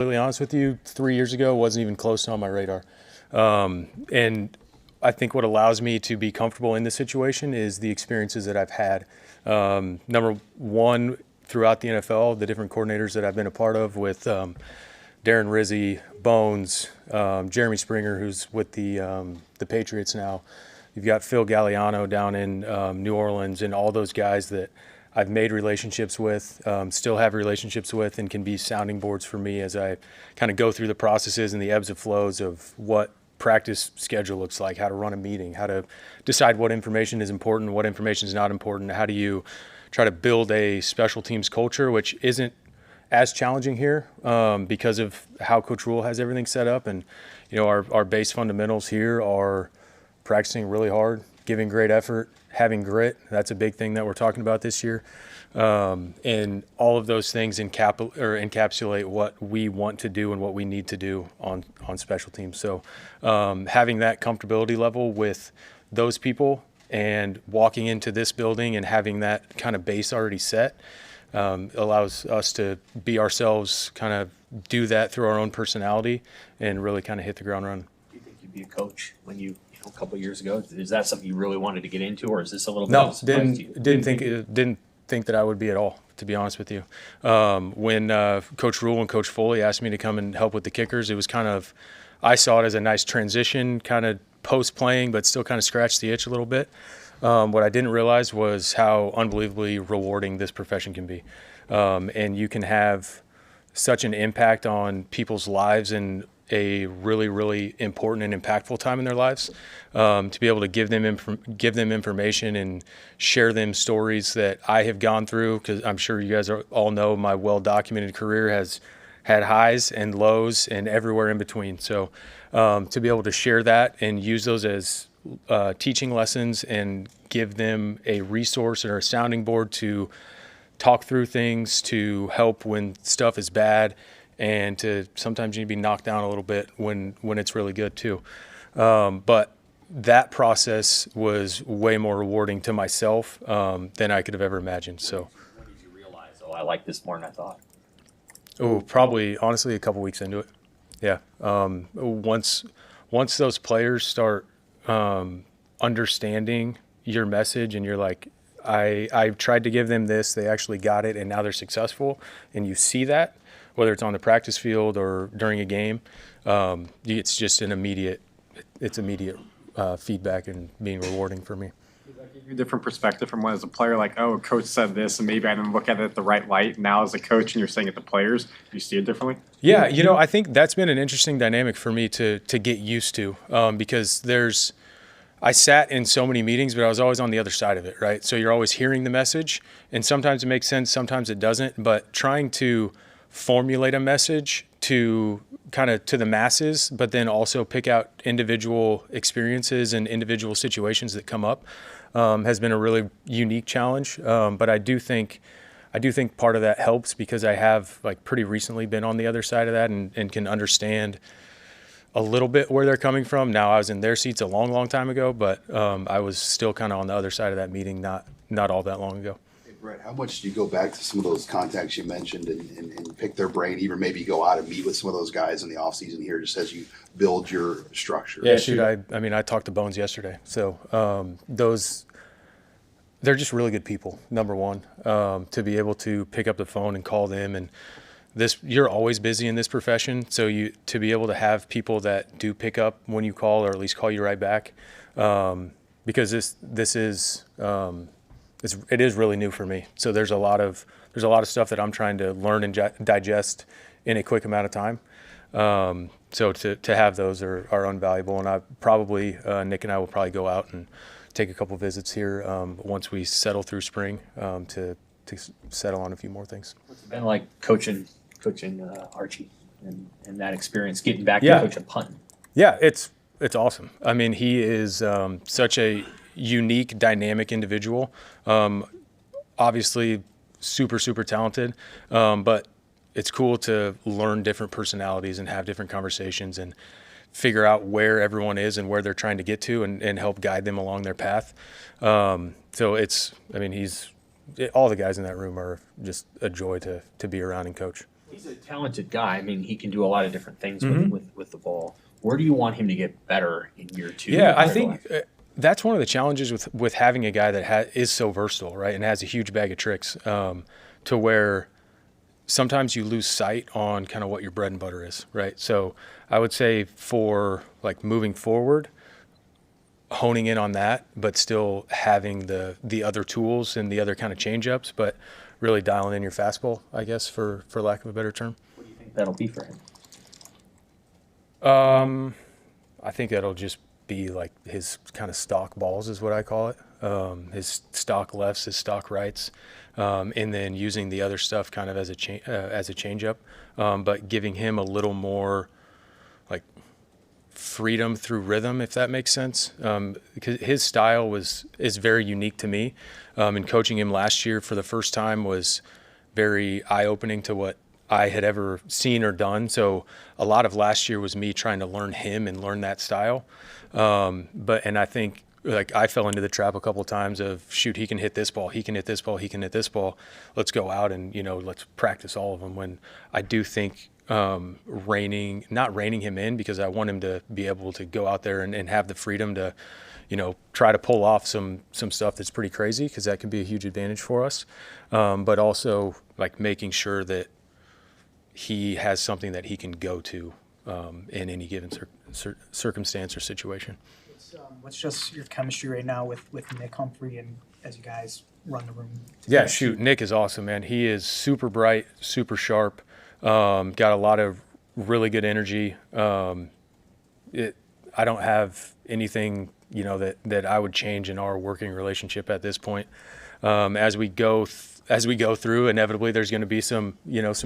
Completely honest with you, 3 years ago wasn't even close to on my radar. And I think what allows me to be comfortable in this situation is the experiences that I've had. Number one, throughout the NFL, the different coordinators that I've been a part of with Darren Rizzi, Bones, Jeremy Springer, who's with the Patriots now. You've got Phil Galliano down in New Orleans, and all those guys that I've made relationships with, still have relationships with, and can be sounding boards for me as I kind of go through the processes and the ebbs and flows of what practice schedule looks like, how to run a meeting, how to decide what information is important, what information is not important, how do you try to build a special teams culture, which isn't as challenging here because of how Coach Rule has everything set up. And, our base fundamentals here are practicing really hard, giving great effort, having grit. That's a big thing that we're talking about this year. And all of those things encapsulate what we want to do and what we need to do on special teams. So having that comfortability level with those people and walking into this building and having that kind of base already set allows us to be ourselves, kind of do that through our own personality and really kind of hit the ground running. Do you think you'd be a coach when you a couple of years ago? Is that something you really wanted to get into, or is this a little bit of a surprise to you? Didn't think that I would be at all, to be honest with you. When Coach Rule and Coach Foley asked me to come and help with the kickers, it was kind of, I saw it as a nice transition, kind of post-playing, but still kind of scratched the itch a little bit. What I didn't realize was how unbelievably rewarding this profession can be. And you can have such an impact on people's lives in a really, really important and impactful time in their lives. To be able to give them information and share them stories that I have gone through, because I'm sure you guys all know my well-documented career has had highs and lows and everywhere in between. So to be able to share that and use those as teaching lessons and give them a resource or a sounding board to talk through things, to help when stuff is bad, and to sometimes you need to be knocked down a little bit when it's really good too. But that process was way more rewarding to myself than I could have ever imagined. So when did you realize, I like this more than I thought? Oh, probably honestly a couple weeks into it. Yeah. Once those players start understanding your message and you're like, I tried to give them this, they actually got it, and now they're successful, and you see that, whether it's on the practice field or during a game, it's just immediate feedback and being rewarding for me. Does that give you a different perspective from when as a player, like, oh, a coach said this and maybe I didn't look at it the right light. Now as a coach and you're saying it to players, do you see it differently? Yeah, I think that's been an interesting dynamic for me to get used to because I sat in so many meetings, but I was always on the other side of it, right? So you're always hearing the message, and sometimes it makes sense, sometimes it doesn't, but trying to formulate a message to kind of to the masses, but then also pick out individual experiences and individual situations that come up has been a really unique challenge. But I do think part of that helps because I have pretty recently been on the other side of that and can understand a little bit where they're coming from. Now I was in their seats a long, long time ago, but I was still kind of on the other side of that meeting not all that long ago. Hey, Brett, how much do you go back to some of those contacts you mentioned and pick their brain, even maybe go out and meet with some of those guys in the offseason here just as you build your structure? Yeah, shoot, I talked to Bones yesterday. So they're just really good people, number one, to be able to pick up the phone and call them. And you're always busy in this profession, so to be able to have people that do pick up when you call, or at least call you right back, because it is really new for me. So there's a lot of stuff that I'm trying to learn and digest in a quick amount of time. So to have those are invaluable, and I probably Nick and I will probably go out and take a couple visits here once we settle through spring to settle on a few more things. What's it been like coaching Archie and that experience, getting back to coaching punting? Yeah, it's awesome. I mean, he is such a unique, dynamic individual. Obviously, super, super talented, but it's cool to learn different personalities and have different conversations and figure out where everyone is and where they're trying to get to and help guide them along their path. So all the guys in that room are just a joy to be around and coach. He's a talented guy. I mean, he can do a lot of different things Mhm. with the ball. Where do you want him to get better in year two? Yeah, I Right think away? that's one of the challenges with having a guy that is so versatile, right, and has a huge bag of tricks, to where sometimes you lose sight on kind of what your bread and butter is, right? So I would say for like moving forward, honing in on that, but still having the other tools and the other kind of change ups, but really dialing in your fastball, I guess, for lack of a better term. What do you think that'll be for him? I think that'll just be like his kind of stock balls is what I call it. His stock lefts, his stock rights, and then using the other stuff kind of as a change up, but giving him a little more like freedom through rhythm, if that makes sense. Because his style is very unique to me, and coaching him last year for the first time was very eye-opening to what I had ever seen or done. So a lot of last year was me trying to learn him and learn that style. And I think like I fell into the trap a couple of times of shoot, he can hit this ball, he can hit this ball, he can hit this ball. Let's go out and let's practice all of them. When I do think not reining him in, because I want him to be able to go out there and have the freedom to try to pull off some stuff that's pretty crazy, because that can be a huge advantage for us. But also like making sure that he has something that he can go to in any given circumstance or situation. What's just your chemistry right now with Nick Humphrey and as you guys run the room? Yeah, shoot, Nick is awesome, man. He is super bright, super sharp, got a lot of really good energy. I don't have anything, that I would change in our working relationship at this point. As we go through, inevitably there's going to be some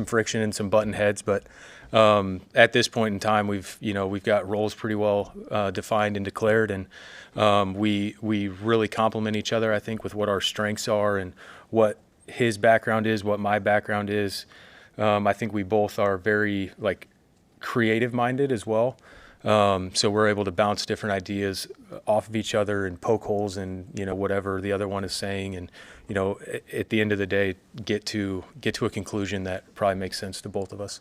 friction and some button heads, but at this point in time, we've got roles pretty well defined and declared, and we really complement each other, I think, with what our strengths are and what his background is, what my background is. I think we both are very like creative minded as well. So we're able to bounce different ideas off of each other and poke holes in, whatever the other one is saying. And, at the end of the day, get to a conclusion that probably makes sense to both of us.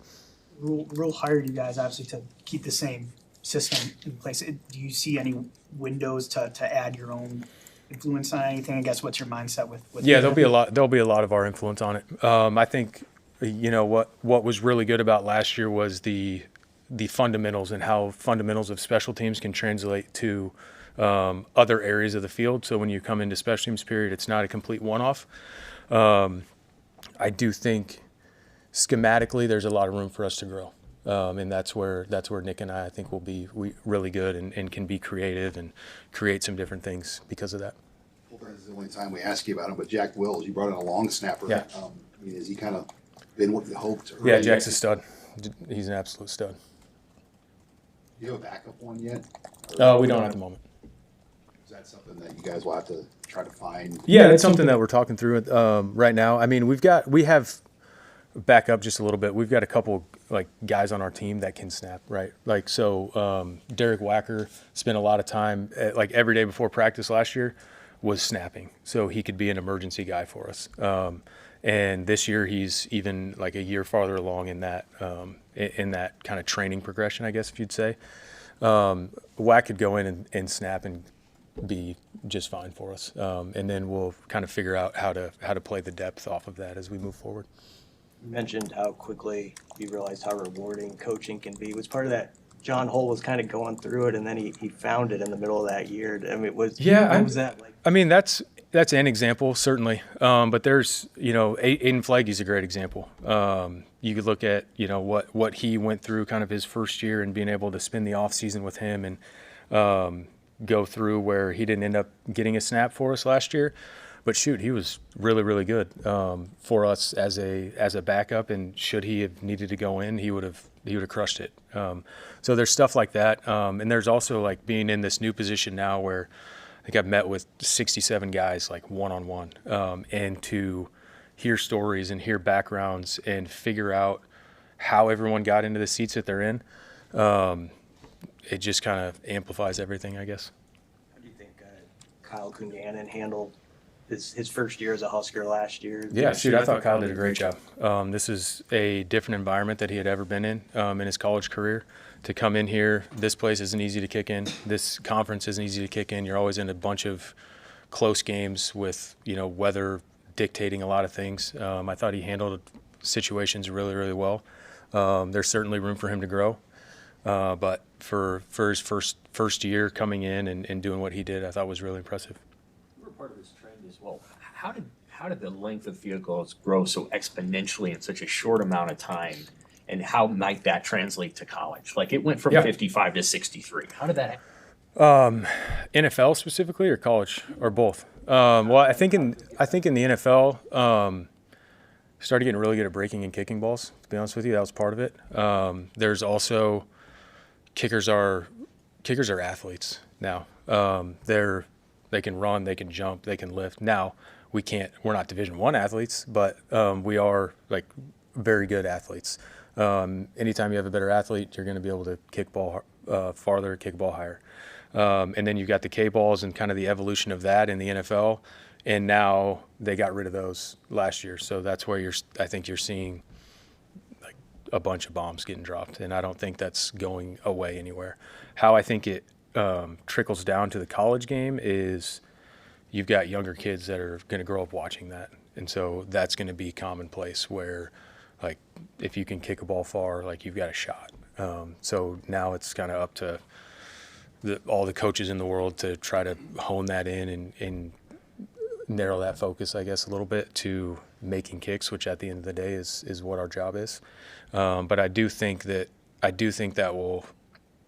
Real hired you guys obviously to keep the same system in place. Do you see any windows to add your own influence on anything? I guess what's your mindset with Yeah, there'll be a lot of our influence on it. I think, what was really good about last year was the fundamentals and how fundamentals of special teams can translate to other areas of the field. So when you come into special teams period, it's not a complete one-off. I do think schematically there's a lot of room for us to grow. And that's where Nick and I think will be really good and can be creative and create some different things because of that. Well, this is the only time we ask you about him, but Jack Wills, you brought in a long snapper. Yeah. Is he kind of been what you hoped? Yeah, Jack's a stud. He's an absolute stud. Do you have a backup one yet? We don't at the moment. Is that something that you guys will have to try to find? Yeah, it's something that we're talking through right now. I mean, we have back up just a little bit. We've got a couple like guys on our team that can snap, right? Like so, Derek Wacker spent a lot of time like every day before practice last year was snapping, so he could be an emergency guy for us. And this year he's even like a year farther along in that kind of training progression, I guess if you'd say. Wack could go in and snap and be just fine for us, and then we'll kind of figure out how to play the depth off of that as we move forward. You mentioned how quickly you realized how rewarding coaching can be. Was part of that John Hull was kind of going through it, and then he found it in the middle of that year. I mean, what was that like? I mean, that's an example, certainly. But there's, Aiden Flaggy's a great example. You could look at, what he went through kind of his first year and being able to spend the offseason with him and go through where he didn't end up getting a snap for us last year. But shoot, he was really, really good for us as a backup. And should he have needed to go in, he would have crushed it. So there's stuff like that. And there's also like being in this new position now where I think I've met with 67 guys like one-on-one, and to hear stories and hear backgrounds and figure out how everyone got into the seats that they're in, it just kind of amplifies everything, I guess. How do you think Kyle Kunyanen handled his first year as a Husker last year. Yeah, shoot, I thought Kyle did a great job. This is a different environment that he had ever been in his college career. To come in here, this place isn't easy to kick in. This conference isn't easy to kick in. You're always in a bunch of close games with, weather dictating a lot of things. I thought he handled situations really, really well. There's certainly room for him to grow. But for his first year coming in and doing what he did, I thought was really impressive. You were part of this trend as well. How did the length of field goals grow so exponentially in such a short amount of time? And how might that translate to college? Like it went from 55 to 63. How did that happen? NFL specifically or college or both? Well, I think in the NFL, started getting really good at breaking and kicking balls. To be honest with you, that was part of it. There's also kickers are athletes now. They can run, they can jump, they can lift. Now we're not Division I athletes, but we are like very good athletes. Anytime you have a better athlete, you're going to be able to kick ball farther, kick ball higher. And then you've got the K balls and kind of the evolution of that in the NFL. And now they got rid of those last year. So that's where I think you're seeing like a bunch of bombs getting dropped. And I don't think that's going away anywhere. How I think it trickles down to the college game is you've got younger kids that are going to grow up watching that. And so that's going to be commonplace where like if you can kick a ball far, like you've got a shot. So now it's kind of up to all the coaches in the world to try to hone that in and narrow that focus, I guess, a little bit to making kicks, which at the end of the day is what our job is. But I do think that will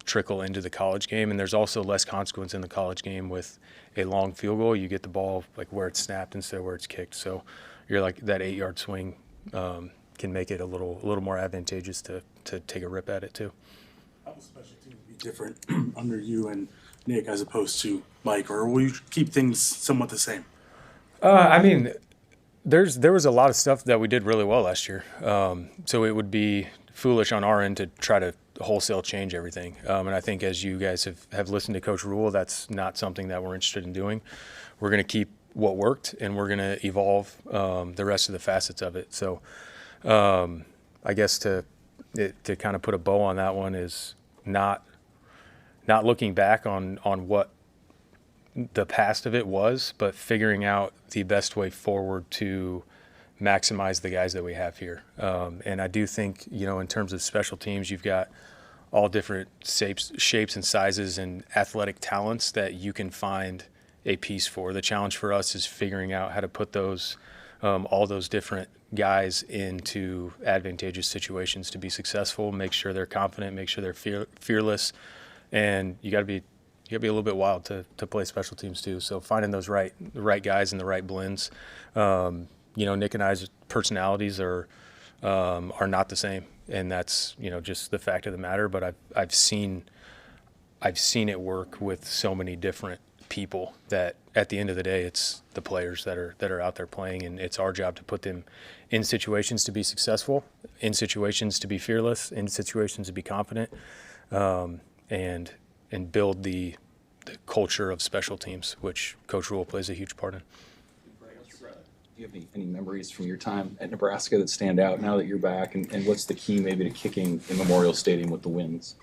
trickle into the college game, and there's also less consequence in the college game with a long field goal. You get the ball like where it's snapped instead of where it's kicked. So you're like that 8-yard swing can make it a little more advantageous to take a rip at it too. How will special teams be different under you and Nick as opposed to Mike, or will you keep things somewhat the same? I mean, there was a lot of stuff that we did really well last year. So it would be foolish on our end to try to wholesale change everything. And I think as you guys have listened to Coach Rule, that's not something that we're interested in doing. We're going to keep what worked, and we're going to evolve the rest of the facets of it. So I guess to kind of put a bow on that one is not looking back on what the past of it was, but figuring out the best way forward to maximize the guys that we have here. And I do think, in terms of special teams, you've got all different shapes and sizes and athletic talents that you can find a piece for. The challenge for us is figuring out how to put those, all those different guys into advantageous situations to be successful, make sure they're confident, make sure they're fearless, and you got to be a little bit wild to play special teams too. So finding the right guys and the right blends. Nick and I's personalities are not the same, and that's just the fact of the matter. But I've seen it work with so many different people that at the end of the day, it's the players that are out there playing, and it's our job to put them in situations to be successful, in situations to be fearless, in situations to be confident, and build the culture of special teams, which Coach Rule plays a huge part in. Do you have any memories from your time at Nebraska that stand out now that you're back? And what's the key maybe to kicking in Memorial Stadium with the wins?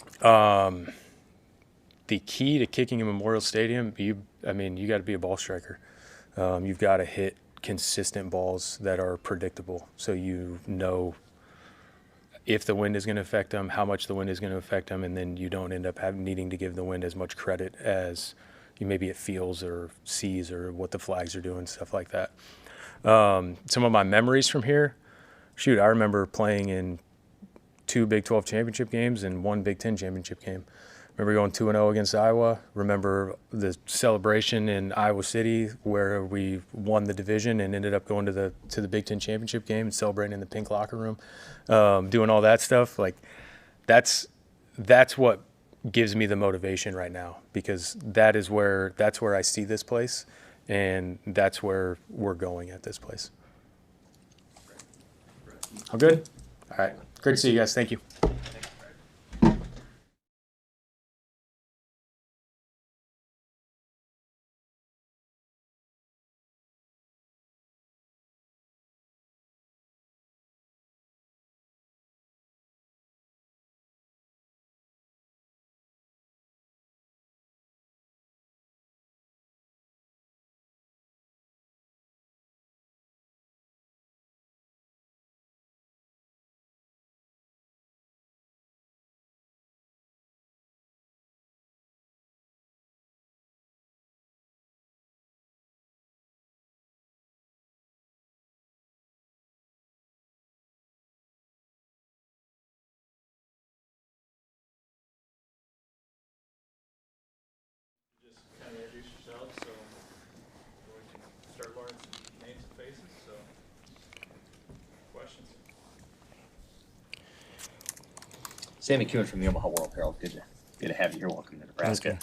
The key to kicking in Memorial Stadium, you got to be a ball striker. You've got to hit consistent balls that are predictable, so if the wind is going to affect them, how much the wind is going to affect them, and then you don't end up needing to give the wind as much credit as maybe it feels or sees or what the flags are doing, stuff like that. Some of my memories from here, I remember playing in 2 Big 12 championship games and 1 Big 10 championship game. Remember going 2-0 against Iowa. Remember the celebration in Iowa City where we won the division and ended up going to the Big 10 championship game and celebrating in the pink locker room, doing all that stuff. Like that's what gives me the motivation right now, because that's where I see this place, and that's where we're going at this place. All good? All right. Great to see you guys. Thank you. Sam McEwen from the Omaha World Herald. Good to have you here. Welcome to Nebraska.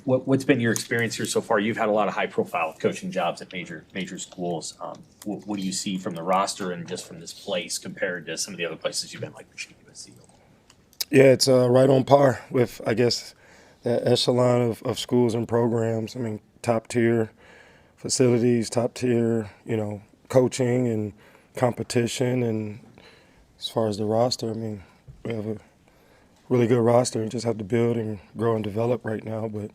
What's been your experience here so far? You've had a lot of high-profile coaching jobs at major schools. What do you see from the roster and just from this place compared to some of the other places you've been, like Michigan, USC? Yeah, it's right on par with, I guess, that echelon of schools and programs. I mean, top tier facilities, top tier, coaching and competition. And as far as the roster, I mean, we have a really good roster and just have to build and grow and develop right now. But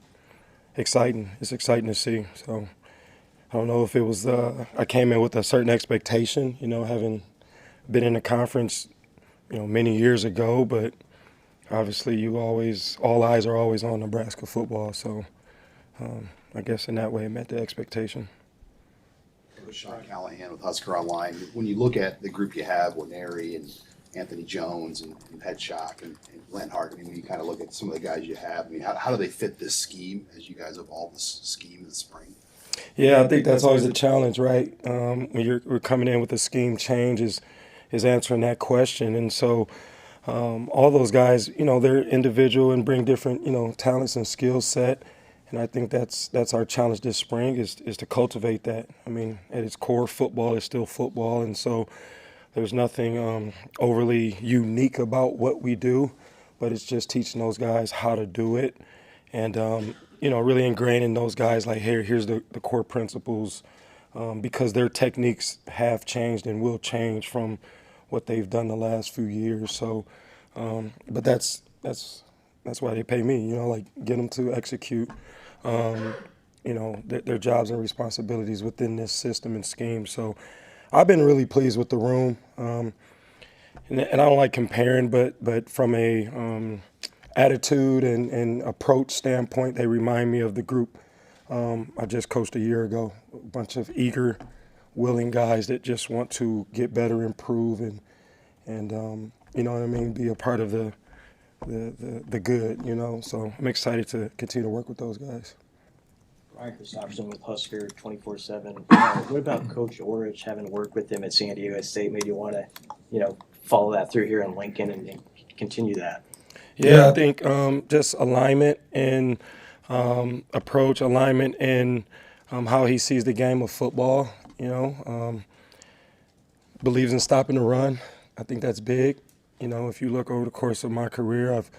exciting. It's exciting to see. So I don't know if it was I came in with a certain expectation, having been in the conference, many years ago, but obviously all eyes are always on Nebraska football. So I guess in that way it met the expectation. Sean Callahan with Husker Online. When you look at the group you have, Neri and Anthony Jones and Headshock and Glenn Hart, I mean, when you kind of look at some of the guys you have, I mean, how do they fit this scheme as you guys evolve this scheme this spring? Yeah, I think that's always a challenge, right? When we're coming in with a scheme change is answering that question. And so all those guys, they're individual and bring different, talents and skill set. And I think that's our challenge this spring is to cultivate that. I mean, at its core, football is still football. And so there's nothing overly unique about what we do, but it's just teaching those guys how to do it and, really ingraining those guys like, hey, here's the core principles because their techniques have changed and will change from what they've done the last few years. So, but that's why they pay me, like get them to execute, their jobs and responsibilities within this system and scheme. So I've been really pleased with the room. And I don't like comparing, but from a attitude and approach standpoint, they remind me of the group I just coached a year ago. A bunch of eager, willing guys that just want to get better, improve, and you know what I mean, be a part of the good, So I'm excited to continue to work with those guys. Ryan Christopherson with Husker 24/7. What about Coach Orich, having worked with him at San Diego State, made you want to, follow that through here in Lincoln and continue that? Yeah, I think just alignment and approach, alignment in how he sees the game of football, believes in stopping the run. I think that's big. If you look over the course of my career, I've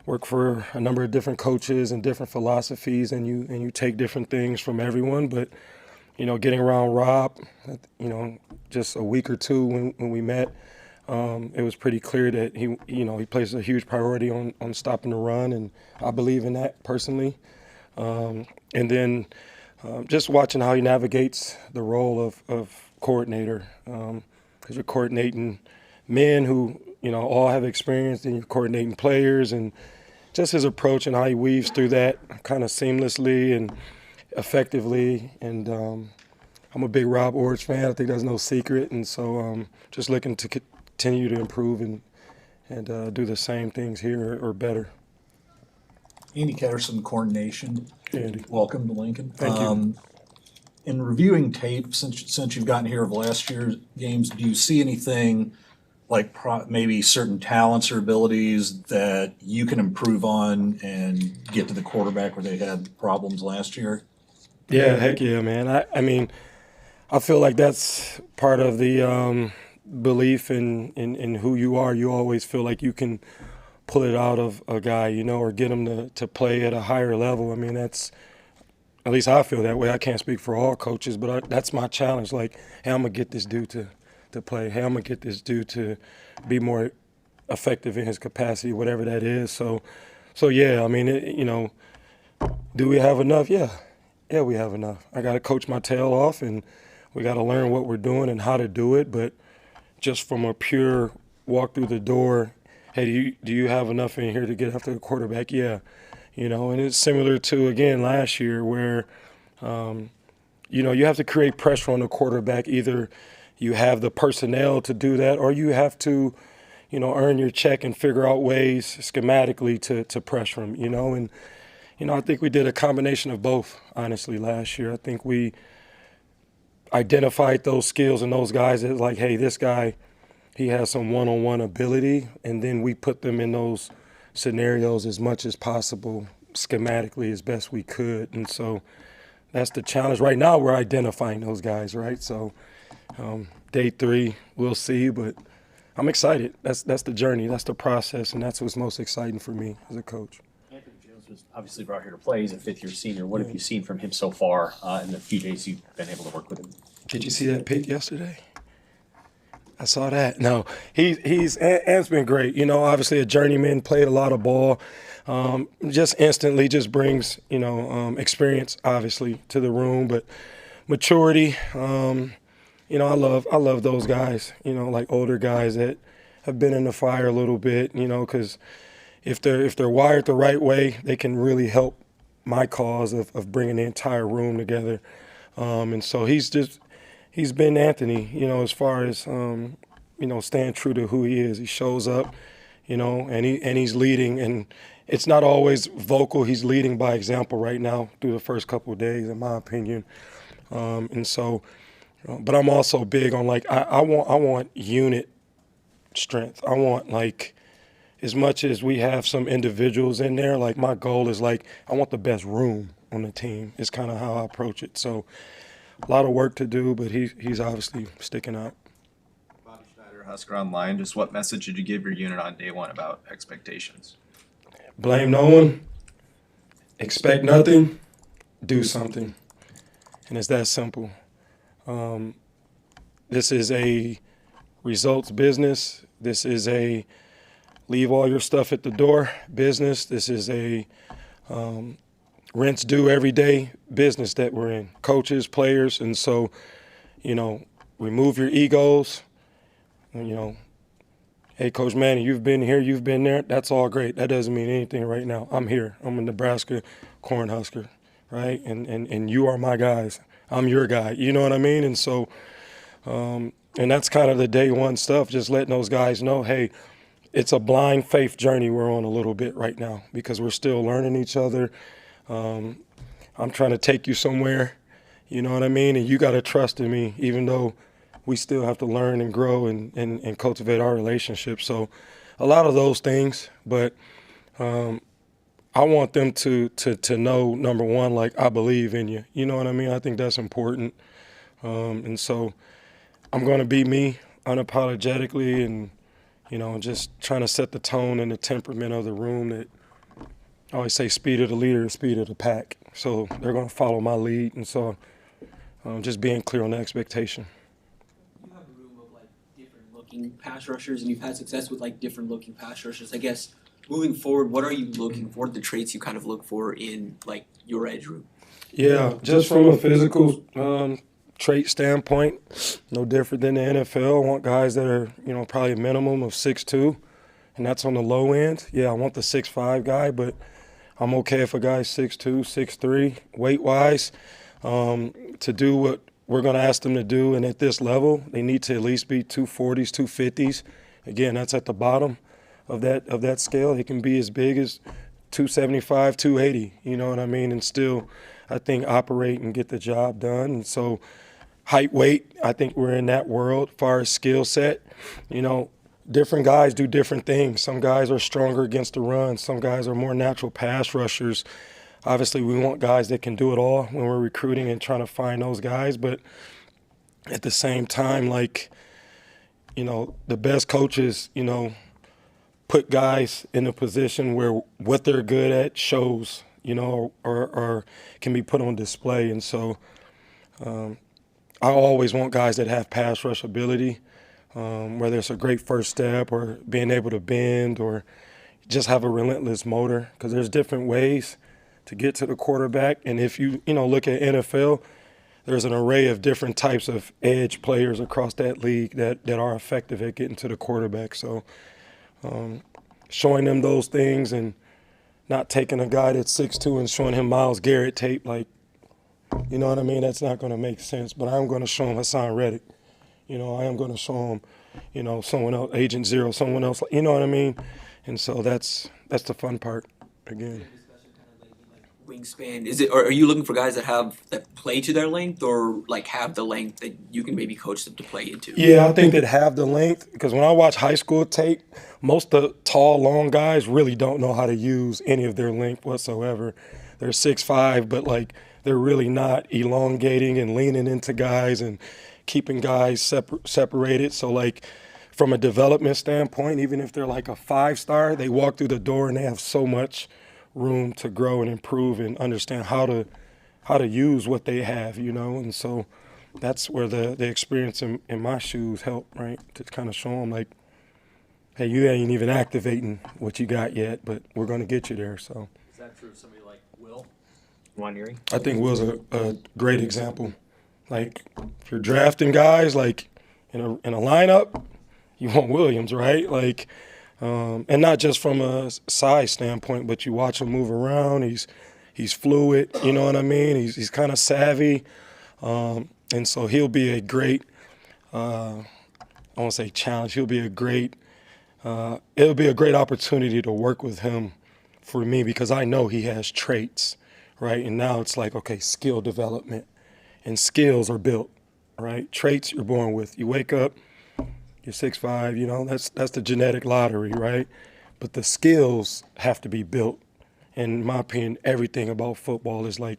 worked for a number of different coaches and different philosophies, and you take different things from everyone. But, getting around Rob, just a week or two when we met, it was pretty clear that he places a huge priority on stopping the run, and I believe in that personally. And then just watching how he navigates the role of coordinator, because you're coordinating men who all have experience, and you're coordinating players, and just his approach and how he weaves through that kind of seamlessly and effectively. And I'm a big Rob Orich fan. I think that's no secret, and so just looking to continue to improve and do the same things here or better. Andy Ketterson, Coordination. Andy. Welcome to Lincoln. Thank you. In reviewing tape since you've gotten here of last year's games, do you see anything like maybe certain talents or abilities that you can improve on and get to the quarterback where they had problems last year? Yeah, heck yeah, man. I mean, I feel like that's part of the belief in who you are. You always feel like you can pull it out of a guy, or get him to play at a higher level. I mean, that's, at least I feel that way. I can't speak for all coaches, but that's my challenge. Like, hey, I'm going to get this dude to play. Hey, I'm going to get this dude to be more effective in his capacity, whatever that is. So yeah, I mean, do we have enough? Yeah, we have enough. I got to coach my tail off, and we got to learn what we're doing and how to do it. But just from a pure walk through the door, hey, do you have enough in here to get after the quarterback? Yeah. And it's similar to, again, last year where, you have to create pressure on the quarterback. Either you have the personnel to do that, or you have to, earn your check and figure out ways schematically to pressure him, And, I think we did a combination of both, honestly, last year. I think we identified those skills and those guys as like, hey, this guy he has some one-on-one ability, and then we put them in those scenarios as much as possible, schematically as best we could. And so that's the challenge. Right now we're identifying those guys, right? So day 3, we'll see, but I'm excited. That's the journey, that's the process, and that's what's most exciting for me as a coach. Anthony Jones was obviously brought here to play. He's a fifth-year senior. What have you seen from him so far in the few days you've been able to work with him? Did you see that pick yesterday? I saw that. No, Ant's been great. You know, obviously a journeyman, played a lot of ball. Just instantly just brings, experience, obviously, to the room, but maturity. I love those guys, like older guys that have been in the fire a little bit, because if they're wired the right way, they can really help my cause of bringing the entire room together. And so he's been Anthony, as far as, staying true to who he is. He shows up, and he's leading, and it's not always vocal. He's leading by example right now through the first couple of days, in my opinion. And so, but I'm also big on I want unit strength. I want as much as we have some individuals in there, my goal is I want the best room on the team. Is kind of how I approach it. So a lot of work to do, but he's obviously sticking out. Bobby Schneider, Husker Online. Just what message did you give your unit on day 1 about expectations? Blame no one, expect nothing, do something. And it's that simple. This is a results business. This is a leave all your stuff at the door business. This is a rinse due every day business that we're in, coaches, players. And so, remove your egos. Hey, Coach Manning, you've been here, you've been there. That's all great. That doesn't mean anything right now. I'm here. I'm a Nebraska Cornhusker, right? And you are my guys. I'm your guy. You know what I mean? And so, and that's kind of the day 1 stuff, just letting those guys know, hey, it's a blind faith journey we're on a little bit right now because we're still learning each other. I'm trying to take you somewhere, you know what I mean? And you got to trust in me, even though we still have to learn and grow and cultivate our relationship. So a lot of those things, but I want them to know, number one, I believe in you. You know what I mean? I think that's important. And so I'm going to be me unapologetically and, just trying to set the tone and the temperament of the room that I always say speed of the leader, speed of the pack. So they're going to follow my lead. And so just being clear on the expectation. You have a room of different looking pass rushers, and you've had success with different looking pass rushers. I guess moving forward, what are you looking for? What are the traits you kind of look for in your edge room? Yeah, just from a physical trait standpoint, no different than the NFL. I want guys that are, probably a minimum of 6'2", and that's on the low end. Yeah, I want the 6'5" guy, but I'm okay if a guy's 6'2", 6'3", weight-wise. To do what we're going to ask them to do, and at this level, they need to at least be 240s, 250s. Again, that's at the bottom of that scale. They can be as big as 275, 280, you know what I mean, and still, I think, operate and get the job done. And so height, weight, I think we're in that world. As far as skill set, different guys do different things. Some guys are stronger against the run. Some guys are more natural pass rushers. Obviously, we want guys that can do it all when we're recruiting and trying to find those guys. But at the same time, the best coaches, put guys in a position where what they're good at shows, or can be put on display. And so I always want guys that have pass rush ability, whether it's a great first step or being able to bend or just have a relentless motor, because there's different ways to get to the quarterback. And if you look at NFL, there's an array of different types of edge players across that league that are effective at getting to the quarterback. So showing them those things and not taking a guy that's 6'2" and showing him Myles Garrett tape, you know what I mean? That's not going to make sense. But I'm going to show him Hassan Reddick. I am going to show him, someone else, Agent Zero, someone else. You know what I mean? And so that's the fun part, again. wingspan? Is it, or are you looking for guys that play to their length, or like have the length that you can maybe coach them to play into? Yeah, I think that have the length, because when I watch high school tape, most of the tall, long guys really don't know how to use any of their length whatsoever. They're 6'5", but like they're really not elongating and leaning into guys and keeping guys separated. So like from a development standpoint, even if they're like a 5-star, they walk through the door and they have so much room to grow and improve and understand how to use what they have, you know. And so that's where the experience in my shoes help, right? To kind of show them like, hey, you ain't even activating what you got yet, but we're going to get you there. So Is that true of somebody like Will Waneri? I think Will's a great example. Like if you're drafting guys like in a lineup, you want Williams, right? Like, and not just from a size standpoint, but you watch him move around. He's fluid, you know what I mean? He's kind of savvy, and so he'll be a great. I won't say challenge. He'll be a great. It'll be a great opportunity to work with him for me because I know he has traits, right? And now it's like, okay, skill development, and skills are built, right? Traits you're born with. You wake up. You're 6'5", you know, that's the genetic lottery, right? But the skills have to be built. And in my opinion, everything about football is like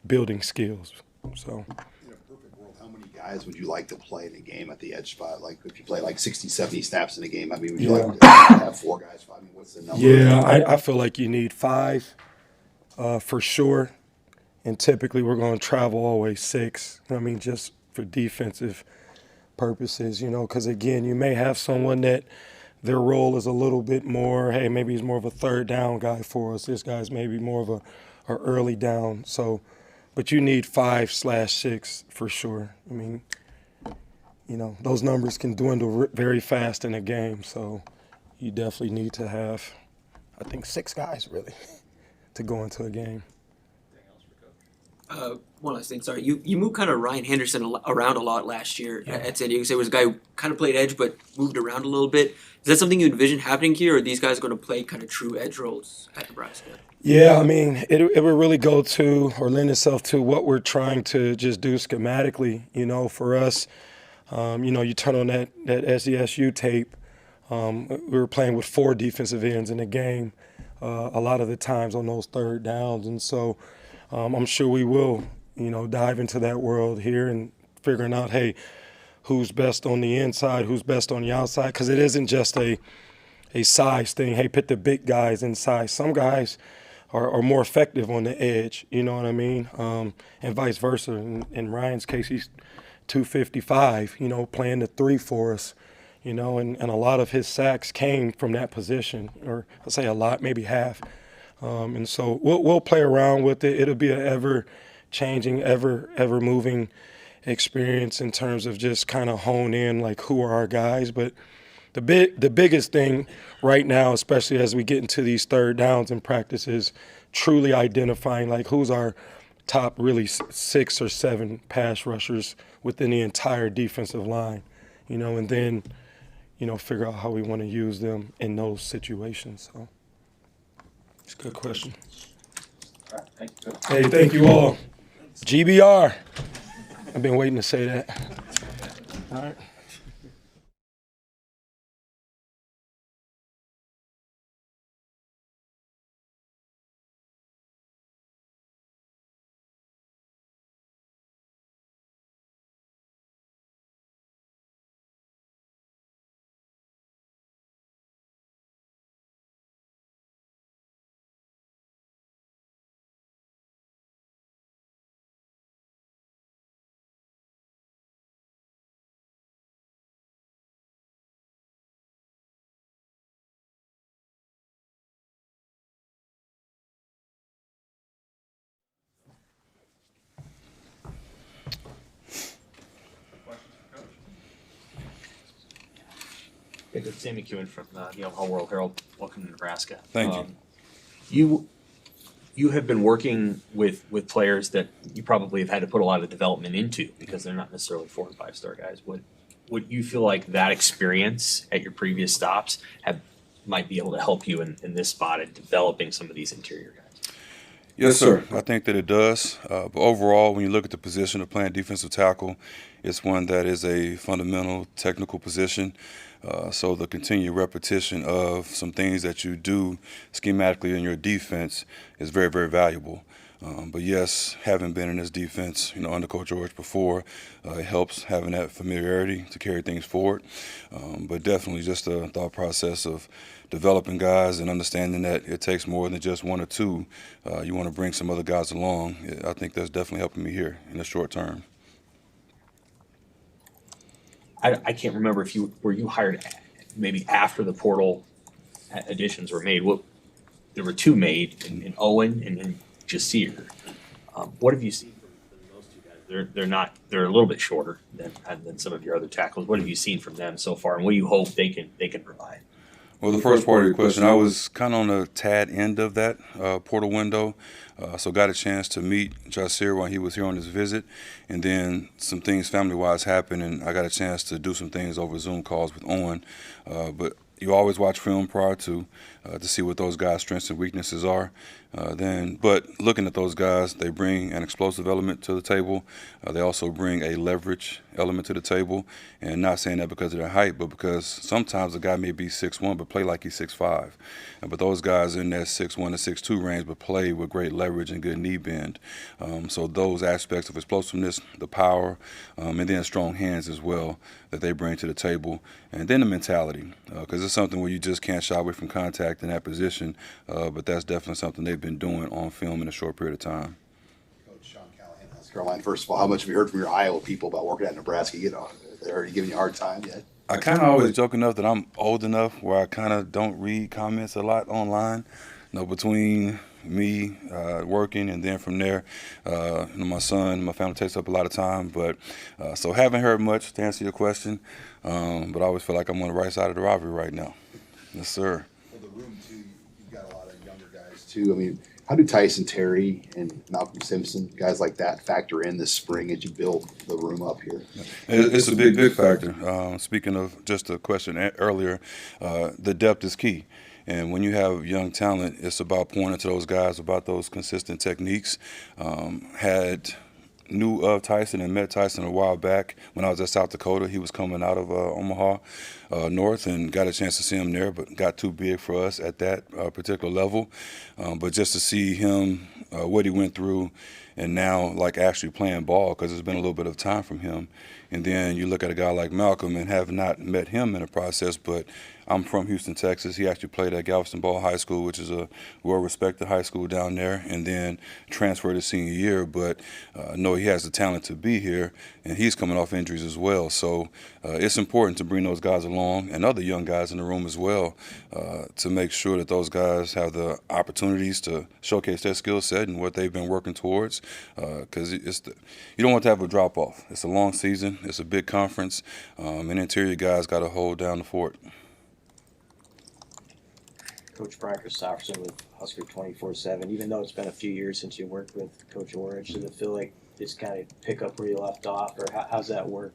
building skills. So In a perfect world, how many guys would you like to play in a game at the edge spot? Like if you play like 60, 70 snaps in a game, I mean, would you like to have 4 guys? I mean, what's the number? yeah, I feel like you need 5 for sure. And typically we're going to travel always 6. I mean, just for defensive purposes, you know, because again, you may have someone that their role is a little bit more, hey, maybe he's more of a third down guy for us. This guy's maybe more of a early down. So, but you need 5/6 for sure. I mean, you know, those numbers can dwindle very fast in a game. So you definitely need to have, I think, 6 guys really to go into a game. One last thing, sorry. You moved kind of Ryan Henderson around a lot last year at San Diego. So it was a guy who kind of played edge but moved around a little bit. Is that something you envision happening here, or are these guys going to play kind of true edge roles at Nebraska? Yeah, I mean, it would really go to or lend itself to what we're trying to just do schematically. You know, for us, you know, you turn on that SDSU tape. We were playing with 4 defensive ends in the game a lot of the times on those third downs. And so I'm sure we will, you know, dive into that world here and figuring out, hey, who's best on the inside, who's best on the outside, because it isn't just a size thing. Hey, put the big guys inside. Some guys are more effective on the edge, you know what I mean, and vice versa. In Ryan's case, he's 255, you know, playing the 3 for us, you know, and a lot of his sacks came from that position, or I'll say a lot, maybe half. And so we'll play around with it. It'll be an ever-changing, ever-moving experience in terms of just kind of hone in, like, who are our guys. But the biggest thing right now, especially as we get into these third downs in practice, is truly identifying, like, who's our top really 6 or 7 pass rushers within the entire defensive line, you know, and then, you know, figure out how we want to use them in those situations. So. It's a good question. All right, thank you. Hey, thank you all. GBR. I've been waiting to say that. All right. It's Sam McEwen from the Omaha World Herald. Welcome to Nebraska. Thank you. You have been working with players that you probably have had to put a lot of development into because they're not necessarily 4- and 5-star guys. Would you feel like that experience at your previous stops might be able to help you in this spot in developing some of these interior guys? Yes, sir. I think that it does. But overall, when you look at the position of playing defensive tackle, it's one that is a fundamental technical position. So the continued repetition of some things that you do schematically in your defense is very, very valuable. But yes, having been in this defense, under Coach George before, it helps having that familiarity to carry things forward. But definitely just the thought process of developing guys and understanding that it takes more than just one or two. You want to bring some other guys along. I think that's definitely helping me here in the short term. I can't remember if you hired maybe after the portal additions were made. There were two made in Owen and then Jasir. What have you seen from those two guys? They're a little bit shorter than some of your other tackles. What have you seen from them so far, and what do you hope they can provide? Well, the first part of your question, I was kind of on the tad end of that portal window, so got a chance to meet Jasir while he was here on his visit, and then some things family-wise happened, and I got a chance to do some things over Zoom calls with Owen. But you always watch film prior to see what those guys' strengths and weaknesses are. But looking at those guys, they bring an explosive element to the table. They also bring a leverage element to the table, and not saying that because of their height, but because sometimes a guy may be 6'1", but play like he's 6'5". But those guys in that 6'1" to 6'2" range, but play with great leverage and good knee bend. So those aspects of explosiveness, the power, and then strong hands as well that they bring to the table, and then the mentality, because it's something where you just can't shy away from contact in that position, but that's definitely something they've been doing on film in a short period of time. Coach Sean Callahan, South Carolina. First of all, how much have you heard from your Iowa people about working at Nebraska? They're already giving you a hard time yet? I kind of always joke enough that I'm old enough where I kind of don't read comments a lot online. Between me working and then from there, my son, my family takes up a lot of time. But so haven't heard much to answer your question, but I always feel like I'm on the right side of the rivalry right now. Yes, sir. Well, the room too, you've got a lot of younger guys too. I mean, how do Tyson Terry and Malcolm Simpson, guys like that, factor in this spring as you build the room up here? It's a big factor. Speaking of just a question earlier, the depth is key. And when you have young talent, it's about pointing to those guys, about those consistent techniques. Knew of Tyson and met Tyson a while back when I was at South Dakota. He was coming out of Omaha North and got a chance to see him there, but got too big for us at that particular level. But just to see him, what he went through, and now like actually playing ball, because it's been a little bit of time from him. And then you look at a guy like Malcolm and have not met him in the process, but I'm from Houston, Texas. He actually played at Galveston Ball High School, which is a well-respected high school down there, and then transferred his senior year. But I know he has the talent to be here, and he's coming off injuries as well. So it's important to bring those guys along and other young guys in the room as well to make sure that those guys have the opportunities to showcase their skill set and what they've been working towards, because you don't want to have a drop-off. It's a long season. It's a big conference, and interior guys got to hold down the fort. Coach Brian Christopherson with Husker 24/7. Even though it's been a few years since you worked with Coach Orange, does it feel like just kind of pick up where you left off, or how's that work?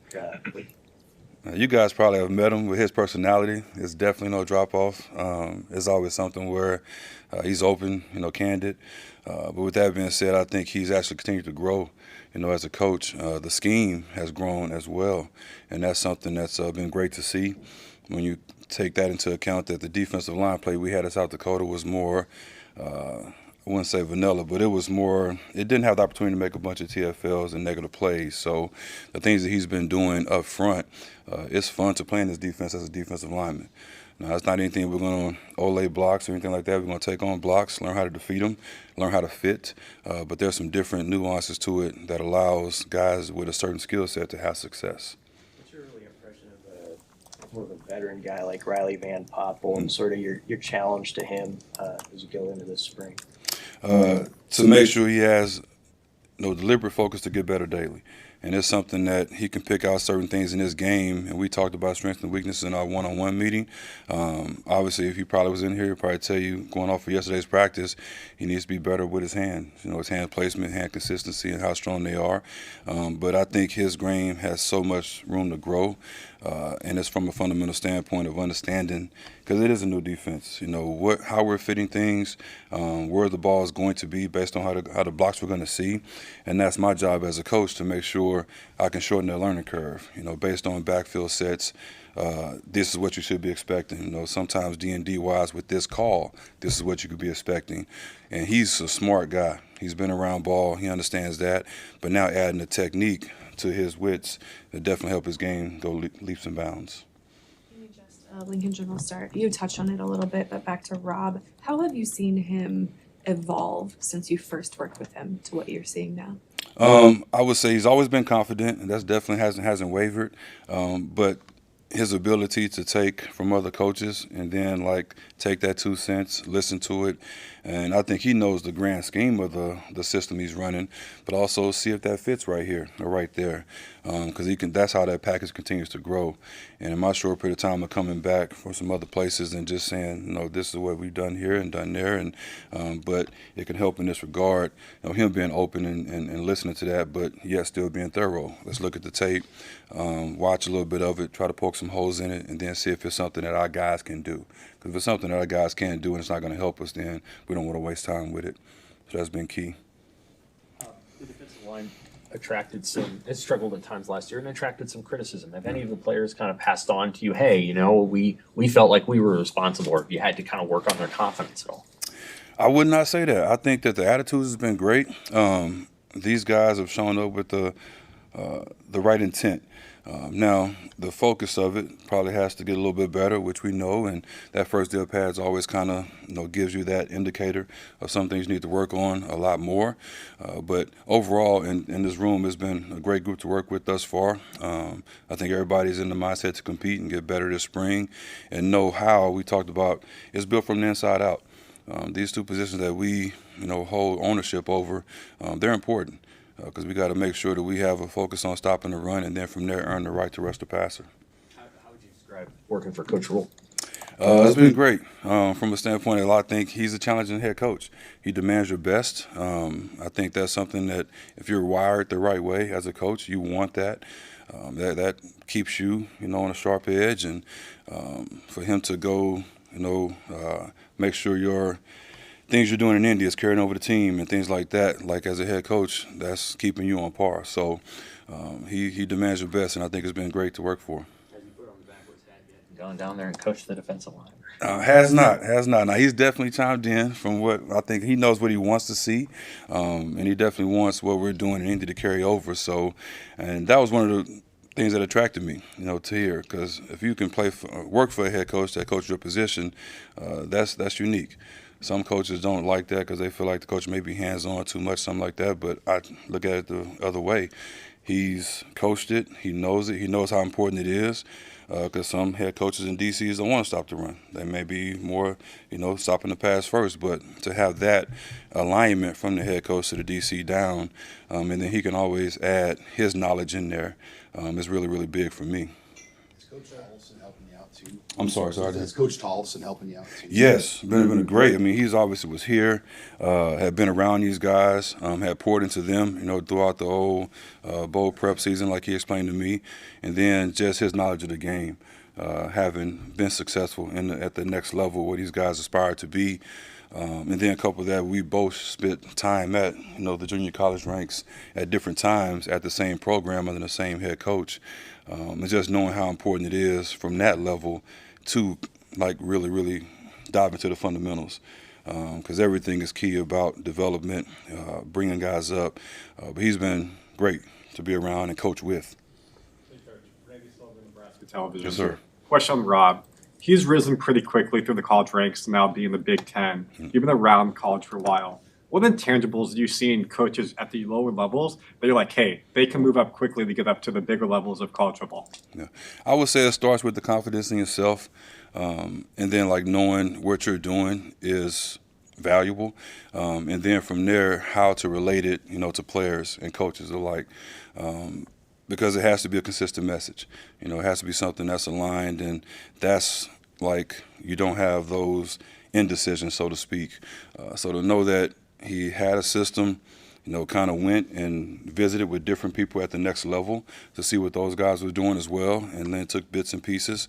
You guys probably have met him with his personality. It's definitely no drop-off. It's always something where he's open, candid. But with that being said, I think he's actually continued to grow, as a coach. The scheme has grown as well, and that's something that's been great to see. When you take that into account, that the defensive line play we had at South Dakota was more, I wouldn't say vanilla, but it didn't have the opportunity to make a bunch of TFLs and negative plays. So the things that he's been doing up front, it's fun to play in this defense as a defensive lineman. Now, it's not anything we're going to Olay blocks or anything like that. We're going to take on blocks, learn how to defeat them, learn how to fit. But there's some different nuances to it that allows guys with a certain skill set to have success. What's your early impression of more of a veteran guy like Riley Van Poppel and sort of your challenge to him as you go into this spring? To make sure he has deliberate focus to get better daily. And it's something that he can pick out certain things in his game. And we talked about strengths and weaknesses in our one-on-one meeting. Obviously, if he probably was in here, he'd probably tell you, going off of yesterday's practice, he needs to be better with his hands. His hand placement, hand consistency, and how strong they are. But I think his game has so much room to grow. And it's from a fundamental standpoint of understanding because it is a new defense. How we're fitting things, where the ball is going to be based on how the blocks we're going to see, and that's my job as a coach to make sure I can shorten that learning curve. Based on backfield sets. This is what you should be expecting. Sometimes D&D wise with this call, this is what you could be expecting. And he's a smart guy. He's been around ball. He understands that. But now adding the technique to his wits, it definitely help his game go leaps and bounds. Maybe just a Lincoln Journal start. You touched on it a little bit, but back to Rob. How have you seen him evolve since you first worked with him to what you're seeing now? I would say he's always been confident, and that definitely hasn't wavered. But his ability to take from other coaches and then take that 2 cents, listen to it, and I think he knows the grand scheme of the system he's running, but also see if that fits right here or right there, because that's how that package continues to grow. And in my short period of time of coming back from some other places and just saying, this is what we've done here and done there, and but it can help in this regard. Him being open and listening to that, but yet still being thorough. Let's look at the tape, watch a little bit of it, try to poke some holes in it, and then see if it's something that our guys can do. Because if it's something that our guys can't do and it's not going to help us, then we don't want to waste time with it. So that's been key. The defensive line it struggled at times last year and attracted some criticism. Have any of the players kind of passed on to you, hey, we felt like we were responsible, or you had to kind of work on their confidence at all? I would not say that. I think that the attitude has been great. These guys have shown up with the right intent. Now, the focus of it probably has to get a little bit better, which we know, and that first deal pads always kind of gives you that indicator of some things you need to work on a lot more. But overall, in this room, it's been a great group to work with thus far. I think everybody's in the mindset to compete and get better this spring, and know how we talked about it's built from the inside out. These two positions that we hold ownership over, they're important. Because we got to make sure that we have a focus on stopping the run, and then from there earn the right to rush the passer. How would you describe working for Coach Rule? It's been great. From a standpoint, I think he's a challenging head coach. He demands your best. I think that's something that if you're wired the right way as a coach, you want that. That keeps you, on a sharp edge, and for him to go, make sure your things you're doing in India is carrying over the team and things like that. Like as a head coach, that's keeping you on par. So he demands your best, and I think it's been great to work for. Has he put on the backwards hat yet and gone down there and coached the defensive line? Has not. Now, he's definitely chimed in from what I think he knows what he wants to see, and he definitely wants what we're doing in India to carry over. So, and that was one of the things that attracted me, to here, because if you can work for a head coach that coaches your position, that's unique. Some coaches don't like that because they feel like the coach may be hands-on too much, something like that. But I look at it the other way. He's coached it. He knows it. He knows how important it is. Because some head coaches in DCs don't want to stop the run. They may be more, stopping the pass first. But to have that alignment from the head coach to the DC down, and then he can always add his knowledge in there, is really, really big for me. Is Coach Tolson helping you out too? I'm sorry. Is Coach Tolson helping you out too? Yes, been great. I mean, he's obviously was here, had been around these guys, had poured into them, throughout the whole bowl prep season, like he explained to me, and then just his knowledge of the game, having been successful at the next level where these guys aspire to be. And then a couple of that, we both spent time at, the junior college ranks at different times at the same program under the same head coach. And just knowing how important it is from that level to, really, really dive into the fundamentals. Because everything is key about development, bringing guys up. But he's been great to be around and coach with. Nebraska Television. Yes, sir. Question on Rob. He's risen pretty quickly through the college ranks to now be in the Big Ten. You've been around college for a while. What intangibles do you see in coaches at the lower levels that you're like, hey, they can move up quickly to get up to the bigger levels of college football? Yeah, I would say it starts with the confidence in yourself, and then knowing what you're doing is valuable, and then from there how to relate it, to players and coaches alike. Because it has to be a consistent message. It has to be something that's aligned, and that's you don't have those indecisions, so to speak. So to know that he had a system, kind of went and visited with different people at the next level to see what those guys were doing as well, and then took bits and pieces.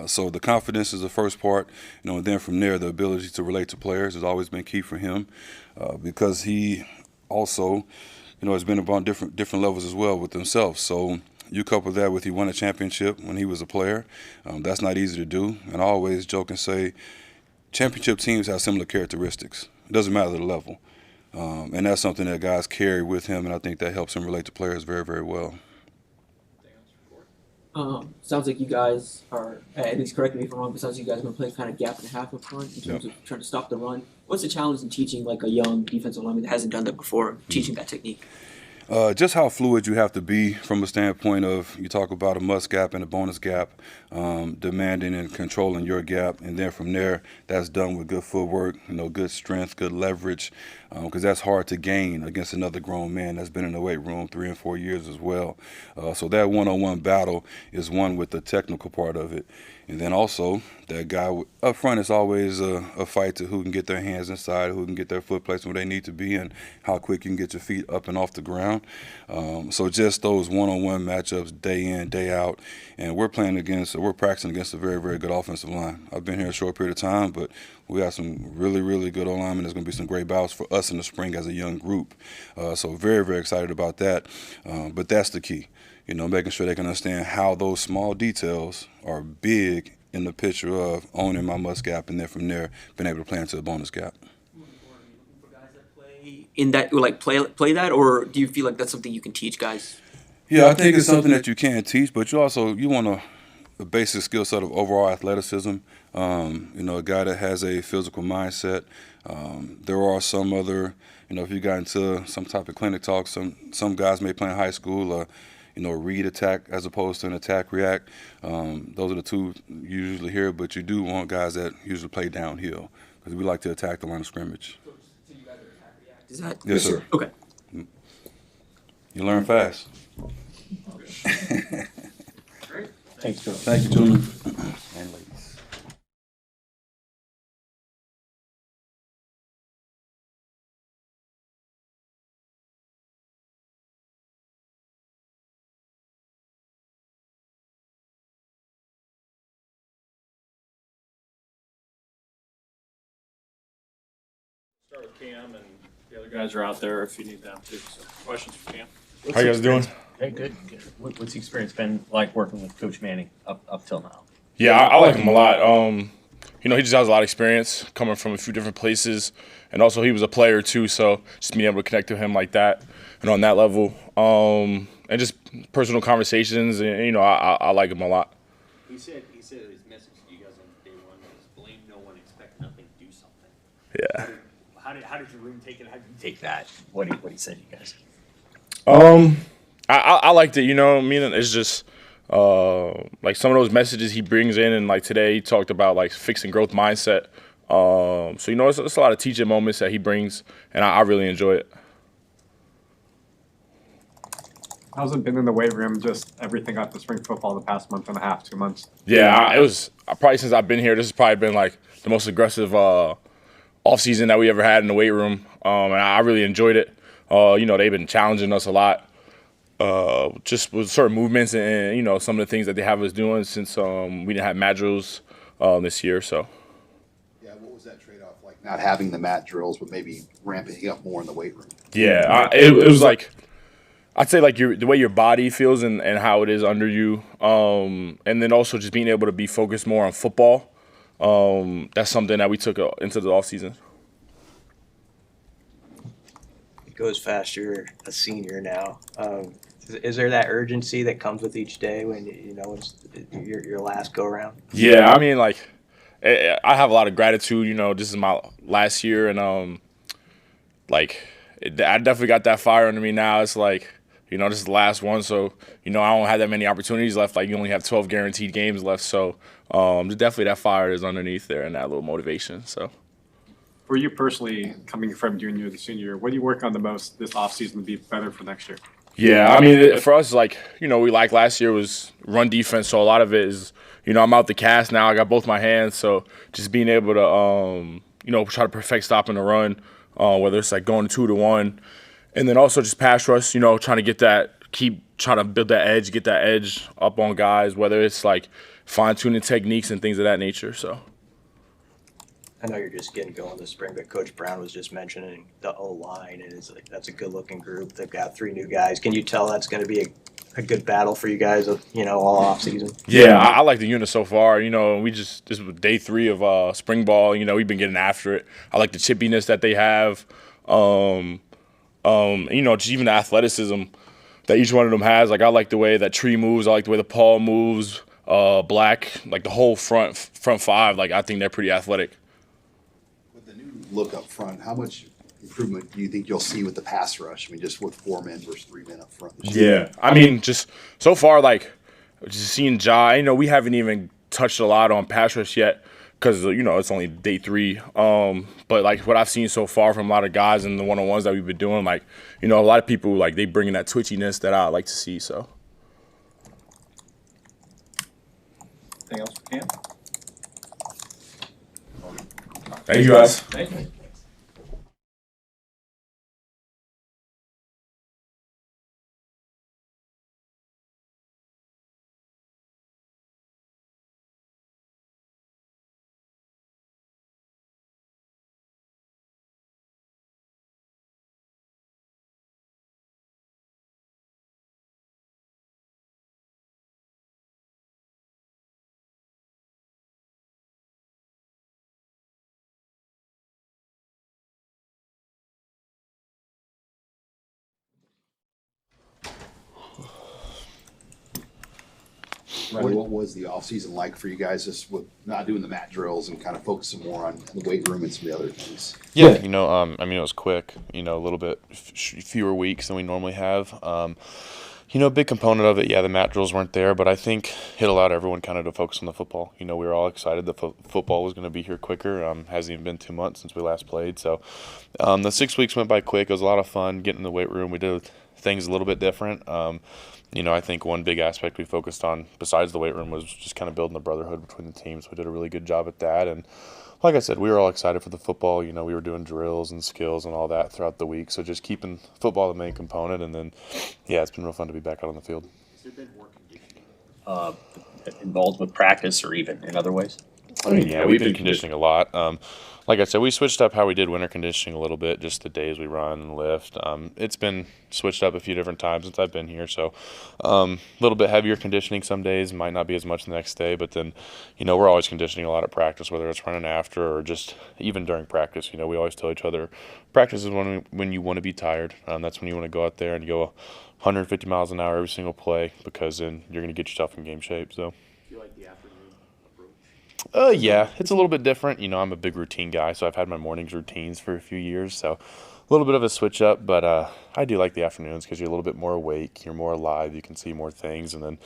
So the confidence is the first part, and then from there, the ability to relate to players has always been key for him, because he also, has been about different levels as well with himself. So you couple that with he won a championship when he was a player. That's not easy to do, and I always joke and say championship teams have similar characteristics. It doesn't matter the level. And that's something that guys carry with him, and I think that helps him relate to players very, very well. Sounds like you guys are, at least correct me if I'm wrong, but sounds like you guys are going to play kind of gap and a half up front in terms of trying to stop the run. What's the challenge in teaching like a young defensive lineman that hasn't done that before, teaching that technique? Just how fluid you have to be from a standpoint of, you talk about a must gap and a bonus gap, demanding and controlling your gap, and then from there, that's done with good footwork, good strength, good leverage, because that's hard to gain against another grown man that's been in the weight room 3 and 4 years as well. So that one-on-one battle is one with the technical part of it. And then also, that guy up front is always a fight to who can get their hands inside, who can get their foot placed where they need to be, and how quick you can get your feet up and off the ground. So just those one-on-one matchups day in, day out. And we're practicing against a very, very good offensive line. I've been here a short period of time, but we have some really, really good O-linemen. There's going to be some great battles for us in the spring as a young group. So very, very excited about that. But that's the key. Making sure they can understand how those small details are big in the picture of owning my must gap, and then from there, being able to play into the bonus gap. In that, like play that, or do you feel like that's something you can teach guys? Yeah, I think it's something that you can teach, but you want a basic skill set of overall athleticism. A guy that has a physical mindset. There are some other, if you got into some type of clinic talk, some guys may play in high school. Read attack as opposed to an attack react. Those are the two you usually hear, but you do want guys that usually play downhill because we like to attack the line of scrimmage. So you guys are attack react? Is that? Yes, sir. Okay. You learn fast. Great. Thanks, Joe. Thank you, gentlemen and ladies. Start with Cam, and the other guys are out there if you need them too. So, questions for Cam? How you guys doing? Hey, good. What's the experience been like working with Coach Manning up till now? Yeah, I like him a lot. He just has a lot of experience coming from a few different places, and also he was a player too. So just being able to connect to him like that and on that level, and just personal conversations, and I like him a lot. He said his message to you guys on day one was blame no one, expect nothing, do something. Yeah. How did your room take it? How did you take that? What he said to you guys? I liked it. It's just like some of those messages he brings in, and like today he talked about like fixing growth mindset. So it's a lot of teaching moments that he brings, and I really enjoy it. How's it been in the weight room? Just everything after spring football the past month and a half, 2 months. Yeah, it was probably since I've been here. This has probably been like the most aggressive offseason that we ever had in the weight room, and I really enjoyed it. They've been challenging us a lot, just with certain movements and some of the things that they have us doing since we didn't have mat drills this year. So. Yeah, what was that trade-off like? Not having the mat drills, but maybe ramping up more in the weight room. Yeah, it was like. I'd say like the way your body feels and how it is under you, and then also just being able to be focused more on football. That's something that we took into the offseason. It goes fast. You're a senior now. Is there that urgency that comes with each day when it's your last go round? Yeah, I mean like I have a lot of gratitude. This is my last year, and I definitely got that fire under me now. It's like. This is the last one, so, I don't have that many opportunities left. Like, you only have 12 guaranteed games left, so there's definitely that fire is underneath there and that little motivation, so. For you personally, coming from junior to senior, what do you work on the most this offseason to be better for next year? Yeah, I mean, for us, like, we like last year was run defense, so a lot of it is, I'm out the cast now. I got both my hands, so just being able to, try to perfect stopping the run, whether it's like going 2-to-1, And then also just pass rush, trying to trying to build that edge, get that edge up on guys, whether it's like fine-tuning techniques and things of that nature. So I know you're just getting going this spring, but Coach Brown was just mentioning the O-line, and it's like that's a good-looking group. They've got 3 new guys. Can you tell that's going to be a good battle for you guys, all off season? Yeah, I like the unit so far. This was day 3 of spring ball. We've been getting after it. I like the chippiness that they have. Just even the athleticism that each one of them has. Like I like the way that Tree moves. I like the way the Paul moves. Black, like the whole front 5. Like I think they're pretty athletic. With the new look up front, how much improvement do you think you'll see with the pass rush? I mean, just with 4 men versus 3 men up front. Yeah, I mean, just so far, like just seeing Ja. We haven't even touched a lot on pass rush yet because it's only day 3. But like what I've seen so far from a lot of guys in the one-on-ones that we've been doing, like a lot of people like they bring in that twitchiness that I like to see. So. Anything else for Cam? Thank you, guys. Thank you. What was the offseason like for you guys, just with not doing the mat drills and kind of focusing more on the weight room and some of the other things? Yeah, it was quick, a little bit fewer weeks than we normally have. A big component of it, the mat drills weren't there, but I think it allowed everyone kind of to focus on the football. We were all excited that football was going to be here quicker. Hasn't even been 2 months since we last played. So the 6 weeks went by quick. It was a lot of fun getting in the weight room. We did things a little bit different. I think one big aspect we focused on besides the weight room was just kind of building the brotherhood between the teams. We did a really good job at that. And like I said, we were all excited for the football. We were doing drills and skills and all that throughout the week. So just keeping football the main component. And then, it's been real fun to be back out on the field. Has there been more conditioning involved with practice or even in other ways? We've been conditioning a lot. Like I said, we switched up how we did winter conditioning a little bit, just the days we run and lift. It's been switched up a few different times since I've been here. So a little bit heavier conditioning some days, might not be as much the next day. But then, we're always conditioning a lot at practice, whether it's running after or just even during practice. We always tell each other practice is when you want to be tired. That's when you want to go out there and go 150 miles an hour every single play, because then you're going to get yourself in game shape. So. Do you like the afternoon approach? Yeah, it's a little bit different. I'm a big routine guy, so I've had my mornings routines for a few years. So a little bit of a switch up, but I do like the afternoons because you're a little bit more awake, you're more alive, you can see more things, and then,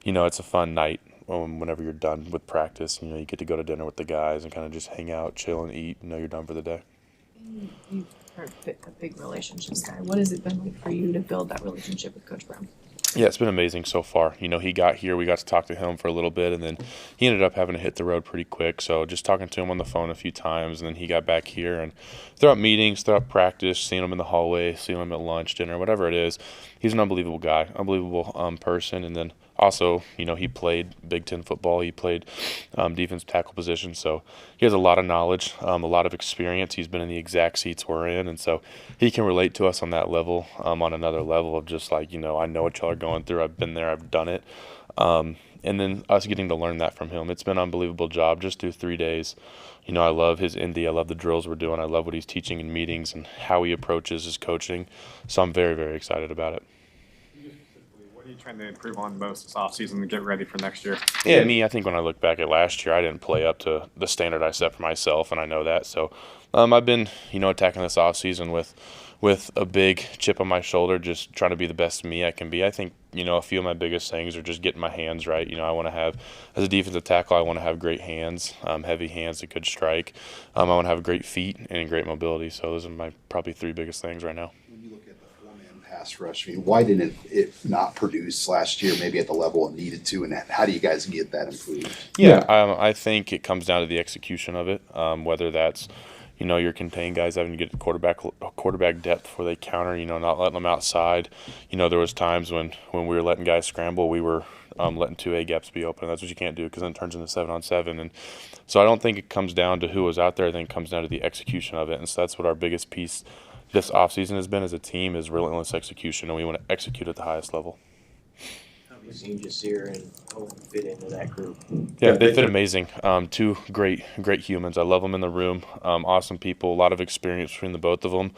it's a fun night whenever you're done with practice. You get to go to dinner with the guys and kind of just hang out, chill, and eat. You're done for the day. You are a big relationships guy. What has it been like for you to build that relationship with Coach Brown? Yeah, it's been amazing so far. He got here, we got to talk to him for a little bit, and then he ended up having to hit the road pretty quick. So just talking to him on the phone a few times, and then he got back here. And throughout meetings, throughout practice, seeing him in the hallway, seeing him at lunch, dinner, whatever it is, he's an unbelievable guy, unbelievable person. And then also, he played Big Ten football. He played defensive tackle position. So he has a lot of knowledge, a lot of experience. He's been in the exact seats we're in. And so he can relate to us on that level, on another level of just like, I know what y'all are going through. I've been there. I've done it. And then us getting to learn that from him. It's been an unbelievable job just through 3 days. I love his indie. I love the drills we're doing. I love what he's teaching in meetings and how he approaches his coaching. So I'm very, very excited about it. What are you trying to improve on most this offseason to get ready for next year? Yeah, I think when I look back at last year, I didn't play up to the standard I set for myself, and I know that. So I've been, attacking this offseason with a big chip on my shoulder, just trying to be the best me I can be. I think, a few of my biggest things are just getting my hands right. I want to have, as a defensive tackle, I want to have great hands, heavy hands that could strike. I want to have great feet and great mobility. So those are my probably 3 biggest things right now. When you look at the 4-man pass rush, why didn't it not produce last year, maybe at the level it needed to, and how do you guys get that improved? Yeah, I think it comes down to the execution of it, whether that's You're contained guys having to get quarterback depth before they counter. Not letting them outside. There was times when we were letting guys scramble, we were letting 2A gaps be open. That's what you can't do because then it turns into 7-on-7. And so I don't think it comes down to who was out there. I think it comes down to the execution of it. And so that's what our biggest piece this offseason has been as a team is relentless execution, and we want to execute at the highest level. How have you seen Jasir and Owen fit into that group? Yeah, they fit amazing. Two great humans. I love them in the room. Awesome people, a lot of experience between the both of them.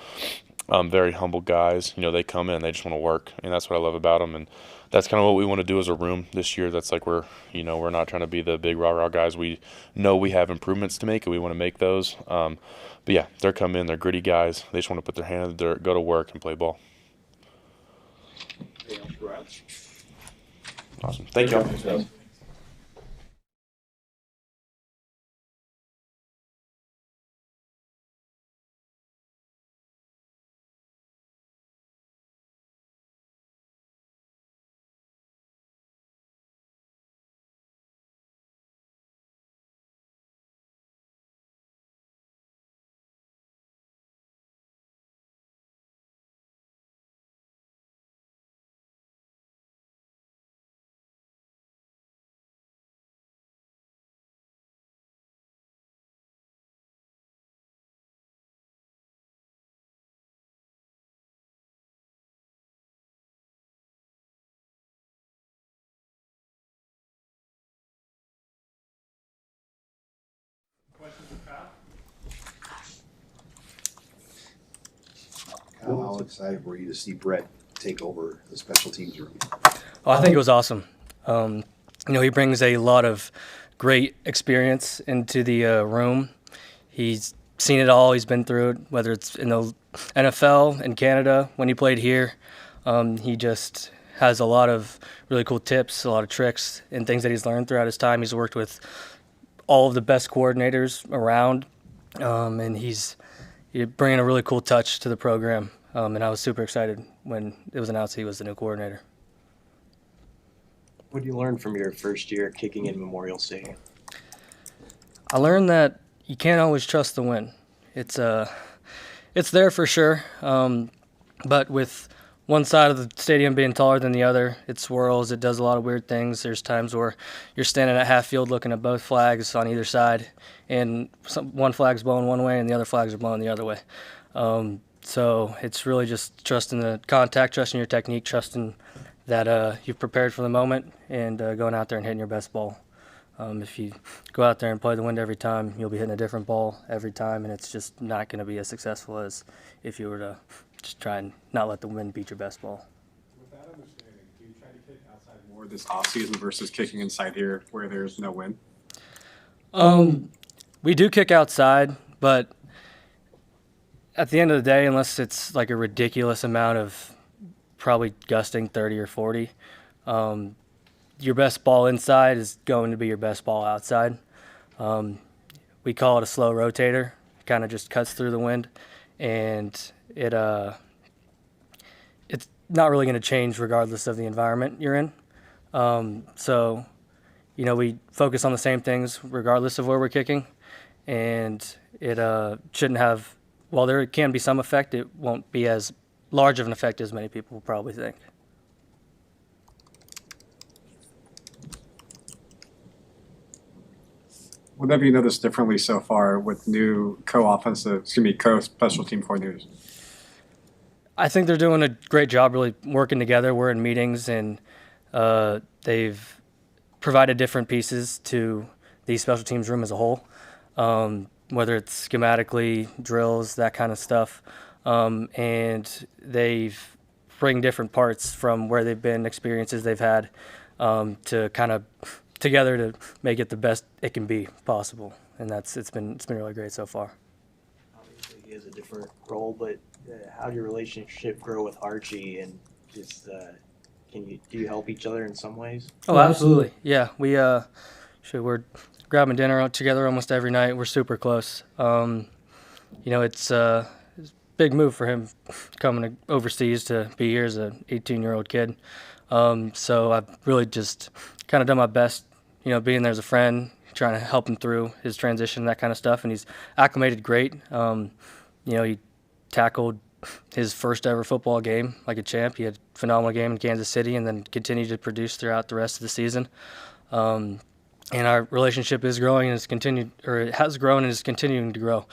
Very humble guys. They come in, they just want to work, and that's what I love about them. And that's kind of what we want to do as a room this year. That's like we're not trying to be the big rah-rah guys. We know we have improvements to make, and we want to make those. But yeah, they're coming in, they're gritty guys. They just want to put their hand in the dirt, go to work, and play ball. Awesome. Thank you. How excited were you to see Brett take over the special teams room? Oh, I think it was awesome. He brings a lot of great experience into the room. He's seen it all. He's been through it, whether it's in the NFL, in Canada, when he played here. He just has a lot of really cool tips, a lot of tricks, and things that he's learned throughout his time. He's worked with all of the best coordinators around, and he's bringing a really cool touch to the program. And I was super excited when it was announced he was the new coordinator. What did you learn from your first year kicking in Memorial Stadium? I learned that you can't always trust the wind. It's there for sure, but with one side of the stadium being taller than the other, it swirls, it does a lot of weird things. There's times where you're standing at half field looking at both flags on either side, and one flag's blowing one way and the other flags are blowing the other way. So it's really just trusting the contact, trusting your technique, trusting that you've prepared for the moment, and going out there and hitting your best ball. If you go out there and play the wind every time, you'll be hitting a different ball every time, and it's just not going to be as successful as if you were to just try and not let the wind beat your best ball. With that understanding, do you try to kick outside more this offseason versus kicking inside here where there's no wind? We do kick outside, but at the end of the day, unless it's like a ridiculous amount of probably gusting 30 or 40, your best ball inside is going to be your best ball outside. We call it a slow rotator. It kind of just cuts through the wind, and it's not really going to change regardless of the environment you're in. So, we focus on the same things regardless of where we're kicking, and it shouldn't have, while there can be some effect, it won't be as large of an effect as many people probably think. What have you noticed differently so far with new co-special team coordinators? I think they're doing a great job really working together. We're in meetings, and they've provided different pieces to the special teams room as a whole, whether it's schematically, drills, that kind of stuff. And they've bring different parts from where they've been, experiences they've had, to kind of together to make it the best it can be possible. And it's been really great so far. Obviously, he has a different role, but how did your relationship grow with Archie, and just do you help each other in some ways? Oh, absolutely. Yeah, we're grabbing dinner together almost every night. We're super close. It's a big move for him coming overseas to be here as an 18-year-old kid. So I've really just kind of done my best, being there as a friend, trying to help him through his transition, that kind of stuff. And he's acclimated great. He tackled his first ever football game like a champ. He had a phenomenal game in Kansas City and then continued to produce throughout the rest of the season. And our relationship is growing and it has grown and is continuing to grow.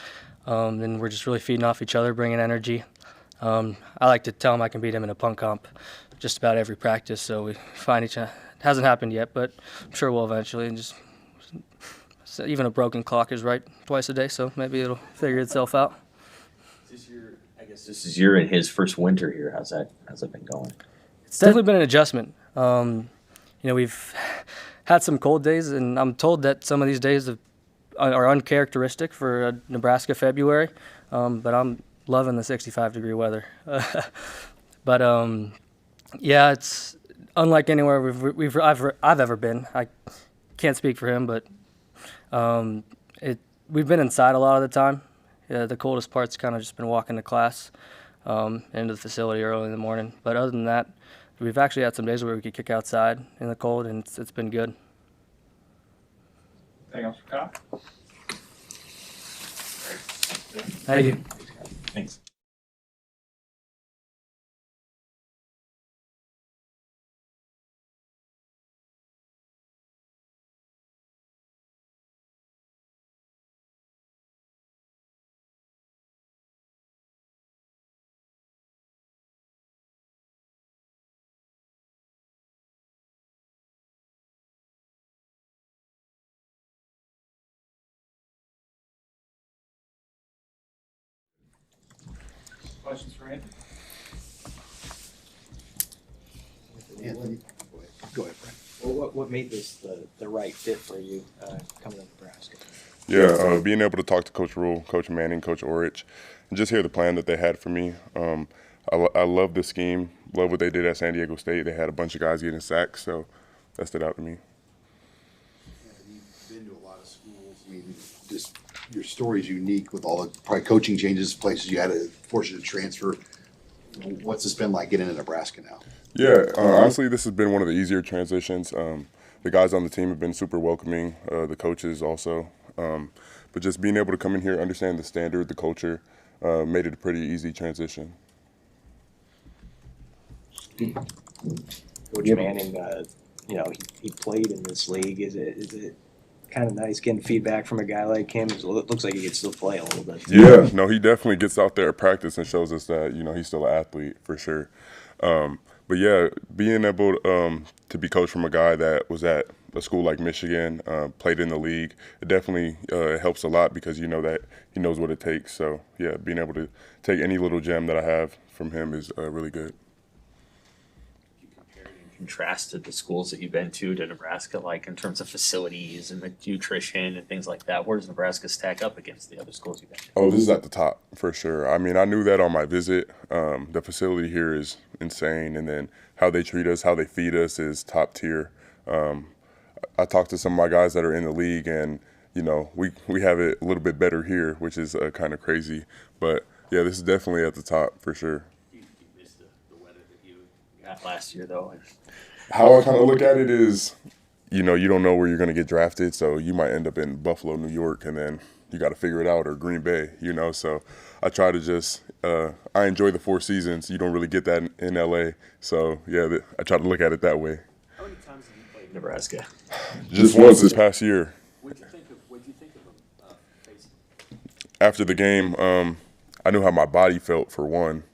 And we're just really feeding off each other, bringing energy. I like to tell him I can beat him in a punt comp just about every practice, so we find each other. It hasn't happened yet, but I'm sure we'll eventually. And just even a broken clock is right twice a day, so maybe it'll figure itself out. This is your and his first winter here. How's that been going? It's definitely been an adjustment. We've had some cold days, and I'm told that some of these days are uncharacteristic for Nebraska February, but I'm loving the 65-degree weather. But it's unlike anywhere I've ever been. I can't speak for him, but we've been inside a lot of the time. The coldest part's kind of just been walking to class, into the facility early in the morning. But other than that, we've actually had some days where we could kick outside in the cold, and it's been good. Anything else for Kyle? Thank you. Thanks. Questions for Anthony? Anthony, go ahead, Brent. Well, what made this the right fit for you coming to Nebraska? Yeah, being able to talk to Coach Rule, Coach Manning, Coach Orich, and just hear the plan that they had for me. I love the scheme, love what they did at San Diego State. They had a bunch of guys getting sacks, so that stood out to me. You've been to a lot of schools. I mean, just your story is unique with all the probably coaching changes, places you had to force you to transfer. What's this been like getting into Nebraska now? Yeah, honestly, this has been one of the easier transitions. The guys on the team have been super welcoming, the coaches also. But just being able to come in here, understand the standard, the culture, made it a pretty easy transition. Coach Manning, he played in this league. Is it kind of nice getting feedback from a guy like him? It looks like he could still play a little bit. Yeah, no, he definitely gets out there at practice and shows us that, he's still an athlete for sure. But yeah, being able to be coached from a guy that was at a school like Michigan, played in the league, it definitely helps a lot because you know that he knows what it takes. So yeah, being able to take any little gem that I have from him is really good. Contrasted the schools that you've been to Nebraska, like in terms of facilities and the nutrition and things like that? Where does Nebraska stack up against the other schools you've been to? Oh, this is at the top for sure. I mean, I knew that on my visit. The facility here is insane, and then how they treat us, how they feed us is top tier. I talked to some of my guys that are in the league, and we have it a little bit better here, which is kind of crazy. But yeah, this is definitely at the top for sure. You missed the weather that you got last year, though. How I kind of look at it is, you don't know where you're going to get drafted, so you might end up in Buffalo, New York, and then you got to figure it out, or Green Bay, So I try to just I enjoy the 4 seasons. You don't really get that in LA, so yeah, I try to look at it that way. How many times have you played Nebraska? Just once this past year. What'd you think of him facing? After the game, I knew how my body felt for one,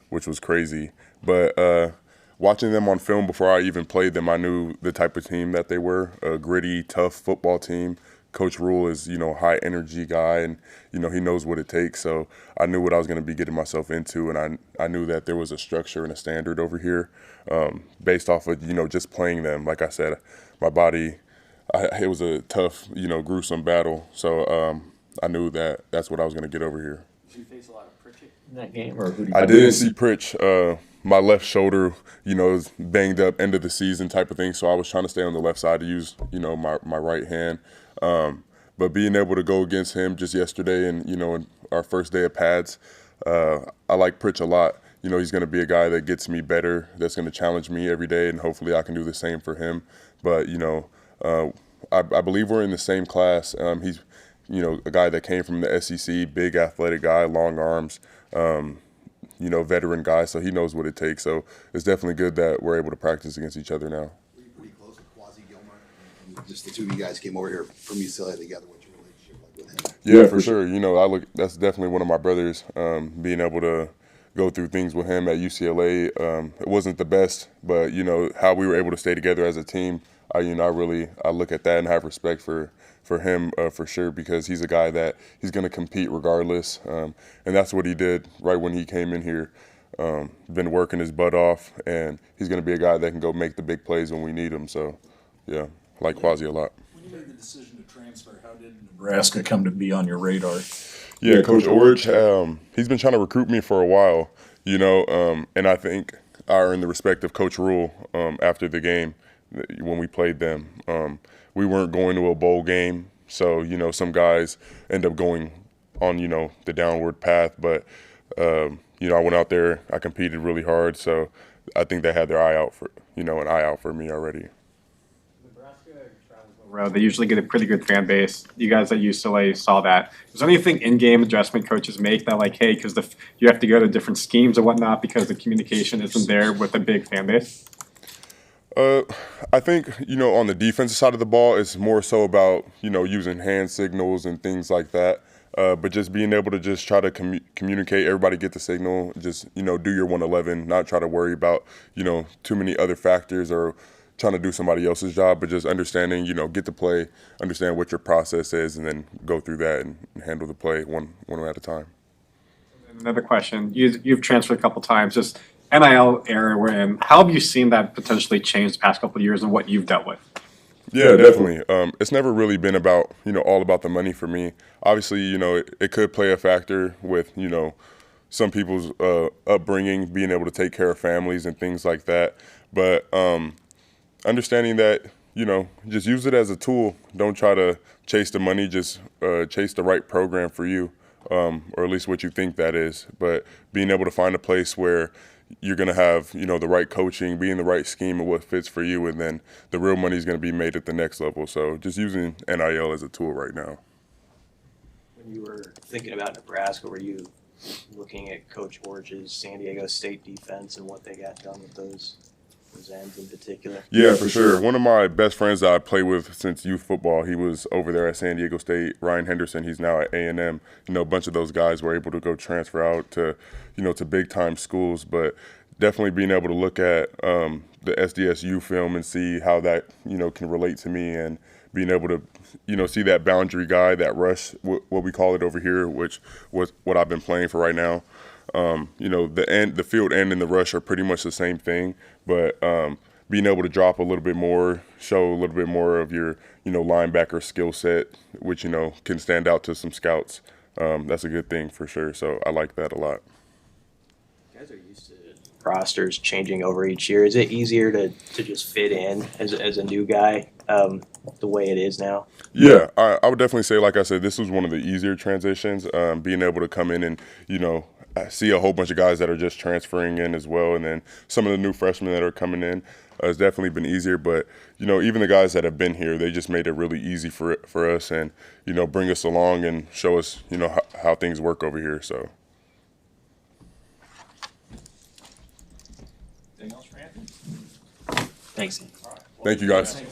which was crazy, but watching them on film before I even played them, I knew the type of team that they were, a gritty, tough football team. Coach Rule is, high energy guy, and, he knows what it takes. So I knew what I was going to be getting myself into, and I knew that there was a structure and a standard over here based off of, just playing them. Like I said, my body, it was a tough, gruesome battle. So I knew that that's what I was going to get over here. Did you face a lot of Pritchett in that game? Or who did I didn't see Pritch. My left shoulder, is banged up, end of the season type of thing. So I was trying to stay on the left side to use, my right hand. But being able to go against him just yesterday and, in our first day of pads, I like Pritch a lot. He's going to be a guy that gets me better, that's going to challenge me every day, and hopefully I can do the same for him. But, I believe we're in the same class. He's, a guy that came from the SEC, big athletic guy, long arms, veteran guy, so he knows what it takes. So it's definitely good that we're able to practice against each other now. Were you pretty close with Quasi Gilmer? And just the two of you guys came over here from UCLA together. What's your relationship like with him? Yeah, for sure. That's definitely one of my brothers. Being able to go through things with him at UCLA, it wasn't the best, but how we were able to stay together as a team. I look at that and have respect for him for sure, because he's a guy that he's going to compete regardless, and that's what he did right when he came in here. Been working his butt off, and he's going to be a guy that can go make the big plays when we need him. So, yeah, I like Quasi a lot. When you made the decision to transfer, how did Nebraska come to be on your radar? Yeah, Coach Orge, he's been trying to recruit me for a while, and I think I earned the respect of Coach Rule after the game when we played them. We weren't going to a bowl game, so, some guys end up going on, the downward path. But, I went out there, I competed really hard, so I think they had their eye out for me already. They usually get a pretty good fan base. You guys at UCLA saw that. Is there anything in-game adjustment coaches make that, like, hey, because you have to go to different schemes or whatnot because the communication isn't there with a big fan base? I think, on the defensive side of the ball, it's more so about, using hand signals and things like that. But just being able to just try to communicate, everybody get the signal, just, do your 111, not try to worry about, too many other factors or trying to do somebody else's job, but just understanding, get the play, understand what your process is, and then go through that and handle the play one at a time. Another question. You've transferred a couple times. Just NIL era we're in. How have you seen that potentially change the past couple of years and what you've dealt with? Yeah, definitely. It's never really been about, all about the money for me. Obviously, it could play a factor with, some people's upbringing, being able to take care of families and things like that. But understanding that, just use it as a tool. Don't try to chase the money, just chase the right program for you, or at least what you think that is. But being able to find a place where you're going to have, the right coaching, be in the right scheme of what fits for you, and then the real money is going to be made at the next level. So just using NIL as a tool right now. When you were thinking about Nebraska, were you looking at Coach Orge's San Diego State defense and what they got done with those ends in particular? Yeah, for sure. One of my best friends that I played with since youth football, he was over there at San Diego State. Ryan Henderson, he's now at A&M. A bunch of those guys were able to go transfer out to, to big-time schools. But definitely being able to look at the SDSU film and see how that, can relate to me, and being able to, see that boundary guy, that rush, what we call it over here, which was what I've been playing for right now. The field end and the rush are pretty much the same thing, but being able to drop a little bit more, show a little bit more of your, linebacker skill set, which, can stand out to some scouts. That's a good thing for sure. So I like that a lot. You guys are used to rosters changing over each year. Is it easier to just fit in as a new guy the way it is now? Yeah, I would definitely say, like I said, this was one of the easier transitions, being able to come in and, I see a whole bunch of guys that are just transferring in as well, and then some of the new freshmen that are coming in. It's definitely been easier, but even the guys that have been here, they just made it really easy for us, and bring us along and show us how things work over here. So. Anything else for Anthony? Thanks. Thank you, guys.